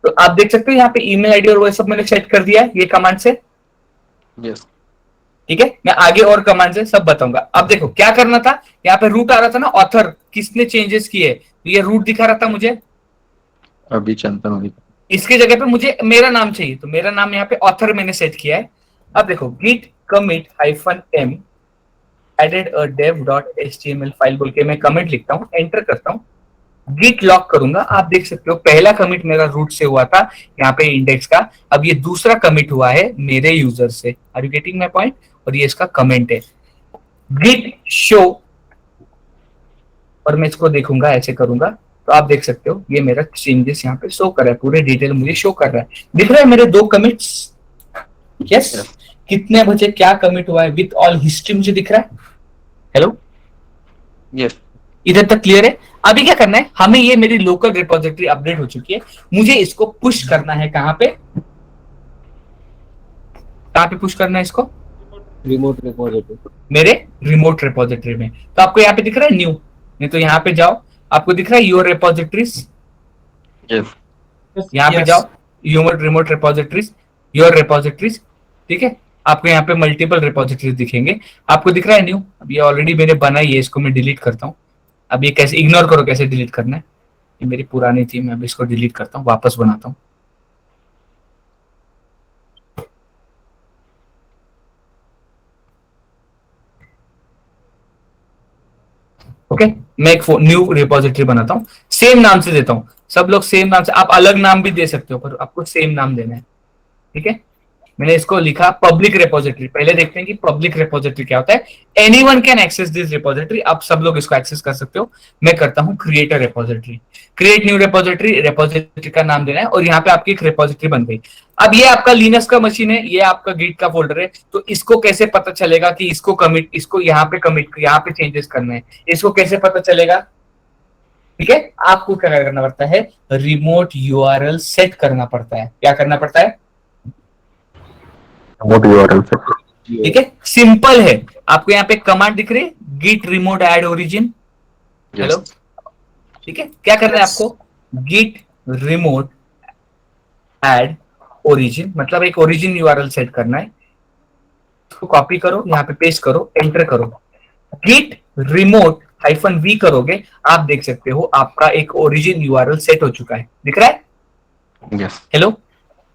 तो आप देख सकते हो यहाँ पे ईमेल आईडी और वो सब मैंने सेट कर दिया है ये कमांड से। yes ठीक है, मैं आगे और कमांड से सब बताऊंगा। अब देखो क्या करना था, यहाँ पे रूट आ रहा था ना, ऑथर किसने चेंजेस किए, तो ये रूट दिखा रहा था मुझे। अभी चंदन होगी इसके जगह पे मुझे मेरा नाम चाहिए, तो मेरा नाम यहाँ पे ऑथर मैंने सेट किया है। अब देखो git commit -m added a dev.html file बोल के मैं कमेंट लिखता हूँ, एंटर करता हूँ, git लॉक करूंगा। आप देख सकते हो पहला कमिट मेरा रूट से हुआ था यहाँ पे इंडेक्स का, अब ये दूसरा कमिट हुआ है मेरे यूजर से। Are you getting my point? और ये इसका कमेंट है git show, और मैं इसको देखूंगा, ऐसे करूंगा तो आप देख सकते हो ये मेरा चेंजेस यहाँ पे शो कर रहा है, पूरे डिटेल मुझे शो कर रहा है। दिख रहा है मेरे 2 कमिट्स? यस, कितने बजे क्या कमिट हुआ है विथ ऑल हिस्ट्री मुझे दिख रहा है। हेलो, yes इधर तक क्लियर है? अभी क्या करना है हमें, ये मेरी लोकल रिपोजिटरी अपडेट हो चुकी है, मुझे इसको पुश करना है। कहां पे पुश करना है इसको? रिमोट रिपोजिटरी, मेरे रिमोट रिपोजिटरी में। तो आपको यहाँ पे दिख रहा है न्यू, नहीं तो यहाँ पे जाओ, आपको दिख रहा है योर रिपोजिटरीज, yes यहाँ पे जाओ your remote repositories, your repositories. ठीक है, आपको यहाँ पे मल्टीपल रिपोजिटरीज दिखेंगे, आपको दिख रहा है न्यू। अब ये ऑलरेडी मैंने बनाई है, इसको मैं डिलीट करता हूँ। अब ये कैसे, इग्नोर करो कैसे डिलीट करना है, ये मेरी पुरानी थी, मैं अब इसको डिलीट करता हूँ, वापस बनाता हूँ। ओके, मैं एक न्यू रिपोजिटरी बनाता हूँ, सेम नाम से देता हूँ। सब लोग सेम नाम से, आप अलग नाम भी दे सकते हो पर आपको सेम नाम देना है। ठीक है, मैंने इसको लिखा पब्लिक रिपोजिटरी। पहले देखते हैं कि पब्लिक रिपोजिटरी क्या होता है। Anyone can access this repository, आप सब लोग इसको एक्सेस कर सकते हो। मैं करता हूं create a repository, create new repository, repository का नाम देना है और यहाँ पे आपकी एक रिपोजिटरी बन गई। अब ये आपका लिनक्स का मशीन है, ये आपका गिट का फोल्डर है, तो इसको कैसे पता चलेगा कि इसको कमिट, इसको यहाँ पे कमिट, यहाँ पे चेंजेस करना है, इसको कैसे पता चलेगा? ठीक है, आपको क्या करना पड़ता है, रिमोट यूआरएल सेट करना पड़ता है। क्या करना पड़ता है? remote URL से ठीक है, सिंपल है। आपको यहाँ पे कमांड दिख रही है, git remote add origin। Hello, ठीक है, क्या करना है आपको, git remote add origin, मतलब एक origin URL सेट करना है। उसको कॉपी करो, यहाँ पे पेस्ट करो, एंटर करो, git remote -v करोगे, आप देख सकते हो आपका एक origin URL सेट हो चुका है। दिख रहा है? yes hello,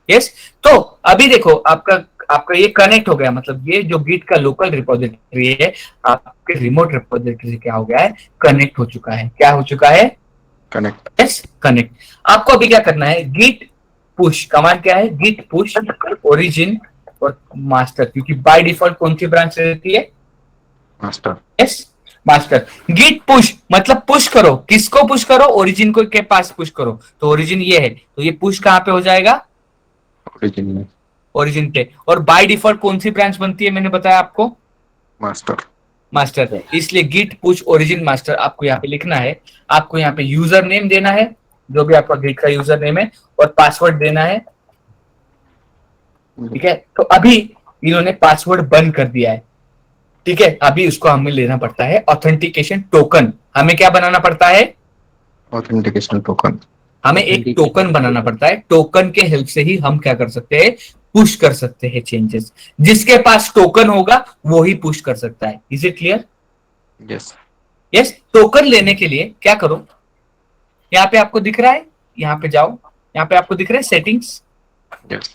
yes. तो अभी देखो आपका ये कनेक्ट हो गया, मतलब ये जो गिट का लोकल रिपोजिटरी है आपके रिमोट रिपोजिटरी से क्या हो गया है, कनेक्ट हो चुका है। क्या हो चुका है? connect yes, connect. आपको अभी क्या करना है, गिट पुश कमांड क्या है, गिट पुश ओरिजिन और मास्टर, क्योंकि बाय डिफॉल्ट कौन सी ब्रांच रहती है? master yes, master. Git push मतलब पुश करो, किसको पुश करो? ओरिजिन को के पास पुश करो। तो ओरिजिन ये है, तो ये पुश कहां पे हो जाएगा? origin में ओरिजिन पे। और बाय डिफॉल्ट कौन सी ब्रांच बनती है, मैंने बताया आपको? master master. इसलिए गिट पुश ओरिजिन मास्टर आपको यहाँ पे लिखना है। आपको यहाँ पे यूजर नेम देना है, जो भी आपका गिट का यूजर नेम है, और पासवर्ड देना है। ठीक है, तो अभी इन्होंने पासवर्ड बंद कर दिया है। ठीक है, अभी उसको हमें लेना पड़ता है ऑथेंटिकेशन टोकन। हमें क्या बनाना पड़ता है? authentication token हमें एक टोकन बनाना पड़ता है। टोकन के हेल्प से ही हम क्या कर सकते हैं, पुश कर सकते हैं चेंजेस। जिसके पास टोकन होगा वो ही पुश कर सकता है। Is it clear? yes yes. Token लेने के लिए क्या करो, यहाँ पे आपको दिख रहा है, यहाँ पे जाओ, यहाँ पे आपको दिख रहा है सेटिंग्स, Yes.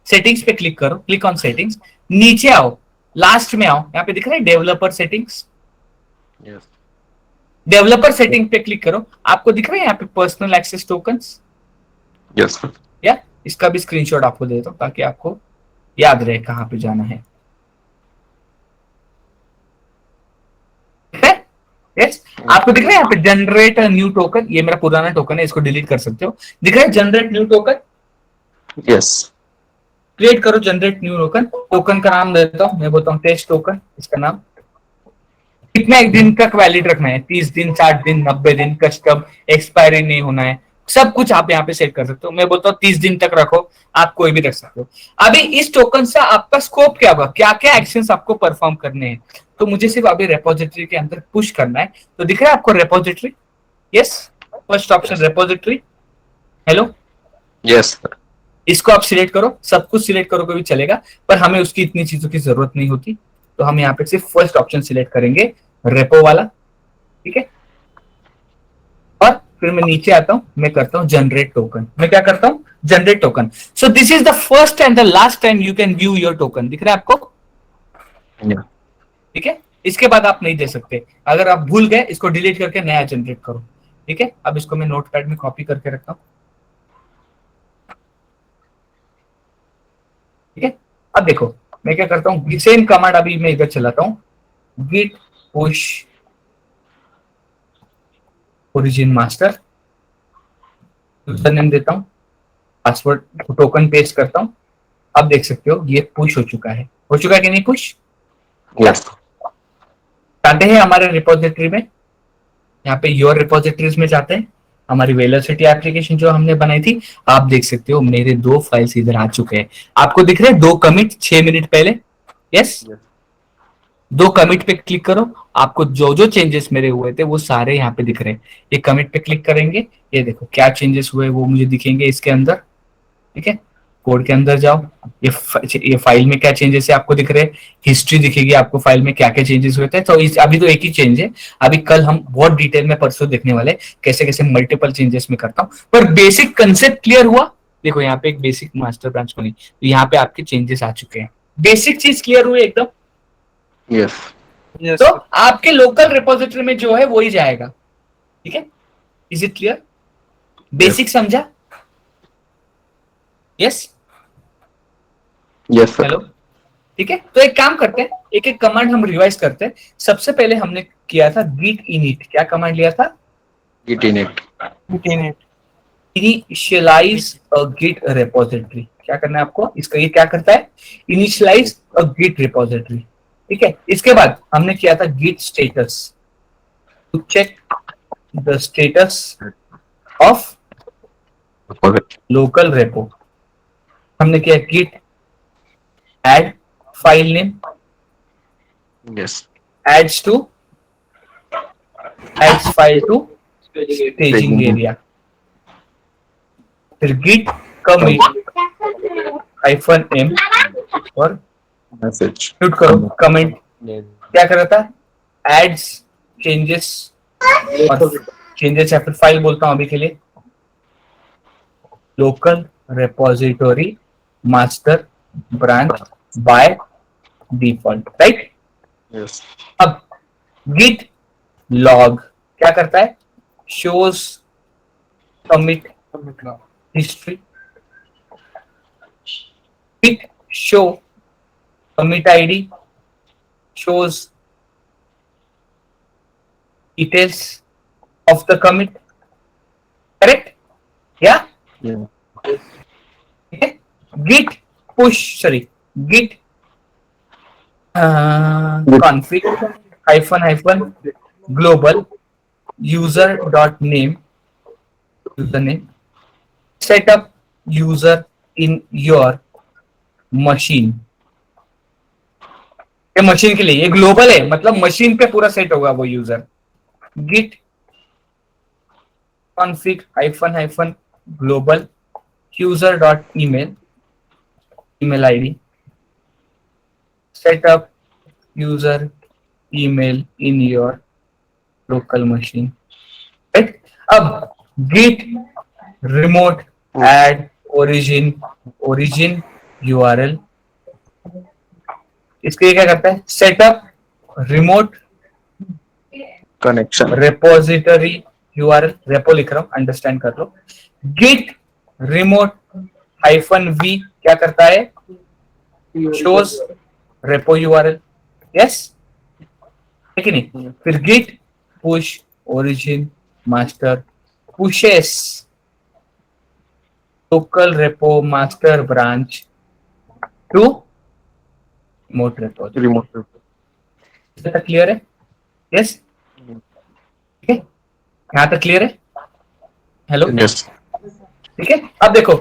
सेटिंग्स पे क्लिक करो, क्लिक ऑन सेटिंग्स, नीचे आओ, लास्ट में आओ, यहाँ पे दिख रहा है developer settings, Yes. Developer setting पे क्लिक करो, आपको दिख रहा है यहाँ पे personal access tokens, Yes. Sir. या इसका भी स्क्रीनशॉट आपको दे देता हूँ ताकि आपको याद रहे कहाँ पे जाना है। यस, आपको दिख रहा है यहाँ पे जनरेट न्यू टोकन, ये मेरा पुराना टोकन है, इसको डिलीट कर सकते हो। दिख रहा है generate new token, Yes. Create करो जनरेट न्यू टोकन, टोकन का नाम देता हूँ, मैं बोलता हूँ टेस्ट टोकन, इसका नाम। कितना एक दिन तक वैलिड रखना है, 30 दिन, 60 दिन, 90 दिन, कस्टम, एक्सपायरी नहीं होना है, सब कुछ आप यहाँ पे सेट कर सकते हो। मैं बोलता हूँ 30 दिन तक रखो, आप कोई भी रख सकते हो। अभी इस टोकन से आपका स्कोप क्या होगा, क्या क्या एक्शंस आपको परफॉर्म करने हैं, तो मुझे सिर्फ अभी रेपोजिटरी के अंदर पुश करना है। तो दिख रहा है आपको repository, yes, first option repository, hello, Yes. Sir. इसको आप सिलेक्ट करो, सब कुछ सिलेक्ट करोगे भी चलेगा, पर हमें उसकी इतनी चीजों की जरूरत नहीं होती, तो हम यहाँ पे सिर्फ फर्स्ट ऑप्शन सिलेक्ट करेंगे, रेपो वाला, ठीक है। और फिर मैं नीचे आता हूं, मैं करता हूं जनरेट टोकन, मैं क्या करता हूं, generate token. So this is the first and the last time you can view your token, दिख रहा है आपको, Yeah. ठीक है। इसके बाद आप नहीं दे सकते, अगर आप भूल गए इसको डिलीट करके नया जनरेट करो, ठीक है। अब इसको मैं नोटपैड में कॉपी करके रखता हूं, ठीक है। अब देखो मैं क्या करता हूँ, सेम कमांड अभी मैं इधर चलाता हूँ, git push origin master, user name देता हूँ, पासवर्ड टोकन पेस्ट करता हूँ। अब देख सकते हो ये पुश हो चुका है, हो चुका है कि नहीं पुश। Yes. जाते हैं हमारे रिपोजिटरी में, यहाँ पे योर रिपोजिटरीज में जाते हैं, हमारी वेलोसिटी एप्लीकेशन जो हमने बनाई थी, आप देख सकते हो मेरे 2 फाइल्स इधर आ चुके हैं। आपको दिख रहे हैं 2 कमिट 6 मिनट पहले, यस, 2 कमिट पे क्लिक करो, आपको जो जो चेंजेस मेरे हुए थे वो सारे यहाँ पे दिख रहे हैं। ये कमिट पे क्लिक करेंगे, ये देखो क्या चेंजेस हुए वो मुझे दिखेंगे इसके अंदर, ठीक है। कोड के अंदर जाओ, ये फाइल में क्या चेंजेस है आपको दिख रहे हैं, हिस्ट्री दिखेगी आपको फाइल में क्या क्या चेंजेस हुए थे। तो अभी तो एक ही चेंज है, अभी कल हम बहुत डिटेल में परसों देखने वाले कैसे कैसे मल्टीपल चेंजेस में करता हूँ, पर बेसिक कंसेप्ट क्लियर हुआ। देखो यहाँ पे एक बेसिक मास्टर ब्रांच बनी, तो यहाँ पे आपके चेंजेस आ चुके हैं, बेसिक चीज क्लियर हुई एकदम। Yes. तो आपके लोकल रिपोजिटरी में जो है वो ही जाएगा, ठीक है। इज इट क्लियर, बेसिक समझा, यस, Yes. Sir. हेलो, ठीक है। तो एक काम करते हैं, एक एक कमांड हम रिवाइज करते हैं। सबसे पहले हमने किया था git init, क्या कमांड लिया था, Git init. इनिशियलाइज अ गिट रिपोजिटरी। क्या करना है आपको, इसका ये क्या करता है, इनिशियलाइज अ गिट रिपोजिटरी, ठीक है। इसके बाद हमने किया था git status, to check the status of Repository. Local repo. हमने किया git add file name, Yes. adds file to staging area, फिर git commit -m और Message. म्यूट करो कमेंट। क्या कर रहा था, एड्स चेंजेस या फिर फाइल बोलता हूं अभी के लिए, local repository master branch by default, right. Yes. अब git log क्या करता है, shows commit history, git show commit id shows details of the commit, correct, yeah, Yeah. okay. Git git config --- global username set up user in your machine। ये machine के लिए, ये global है, मतलब machine पे पूरा सेट होगा वो user. git config --- global user.email id set up user email in your local machine, right। अब git remote add origin URL. इसके लिए क्या करता है? Setup remote Connection. repository URL, repo लिख रहा हूं, अंडरस्टैंड कर लो. git remote -v क्या करता है? shows repo URL. yes, है कि नहीं? फिर git push origin master pushes local repo master branch to remote repository. Remote. तक क्लियर है? यस, ठीक है, यहां तक क्लियर है? Hello, Yes. ठीक है. अब देखो,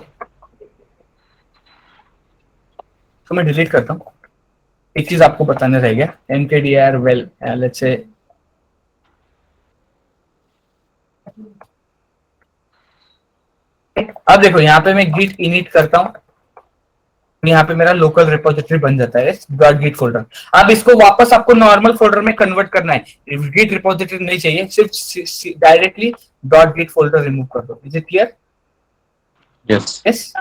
तो मैं डिलीट करता हूं. एक चीज आपको बताने रह गया. mkdir well let's say अब देखो यहाँ पे मैं git init करता हूं. यहाँ पे मेरा लोकल रिपोजिटरी बन जाता है .git फोल्डर. अब इसको वापस आपको नॉर्मल फोल्डर में कन्वर्ट करना है. git रिपोजिटरी नहीं चाहिए, सिर्फ डायरेक्टली .git फोल्डर रिमूव कर दो. Is it clear? Yes. Yes,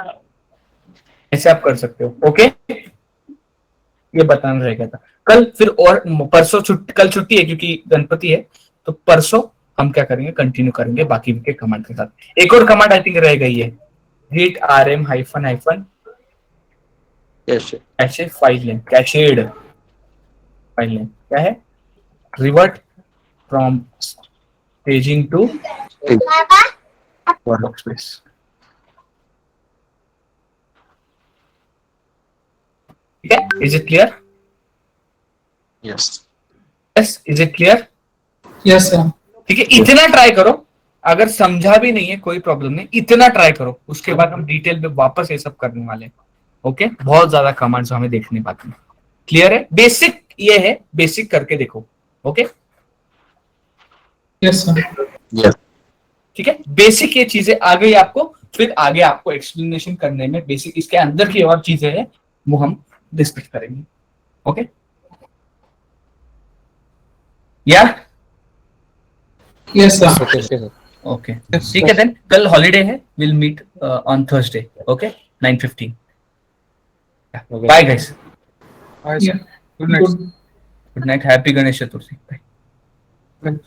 ऐसे आप कर सकते हो. ओके, ये बताना रह गया था. कल फिर और परसों कल छुट्टी है क्योंकि गणपति है, तो परसों हम क्या करेंगे, कंटिन्यू करेंगे बाकी के कमांड के साथ. एक और कमांड आई थिंक रह गई है, git rm --- Yes. Cache file name, cached file name क्या है? Revert from staging to workspace. ठीक है, is it clear? Yes. Yes, is it clear? Yes, sir. ठीक है, इतना ट्राई करो. अगर समझा भी नहीं है कोई प्रॉब्लम नहीं, इतना ट्राई करो. उसके बाद हम डिटेल में वापस ये सब करने वाले हैं. ओके, बहुत ज्यादा कमांड्स हमें देखने बाकी हैं. क्लियर है? बेसिक ये है, बेसिक करके देखो. Okay, Yes, sir. Yes. ठीक है, बेसिक ये चीजें आ गई आपको. फिर आगे आपको एक्सप्लेनेशन करने में बेसिक इसके अंदर की और चीजें हैं वो हम डिस्कस करेंगे. ओके, या Yes, sir. ओके, ठीक है. देन कल हॉलीडे है, will meet on Thursday. Okay, 9:15. Bye guys, Yeah. Good night, happy Ganesh Chaturthi. Bye. Good.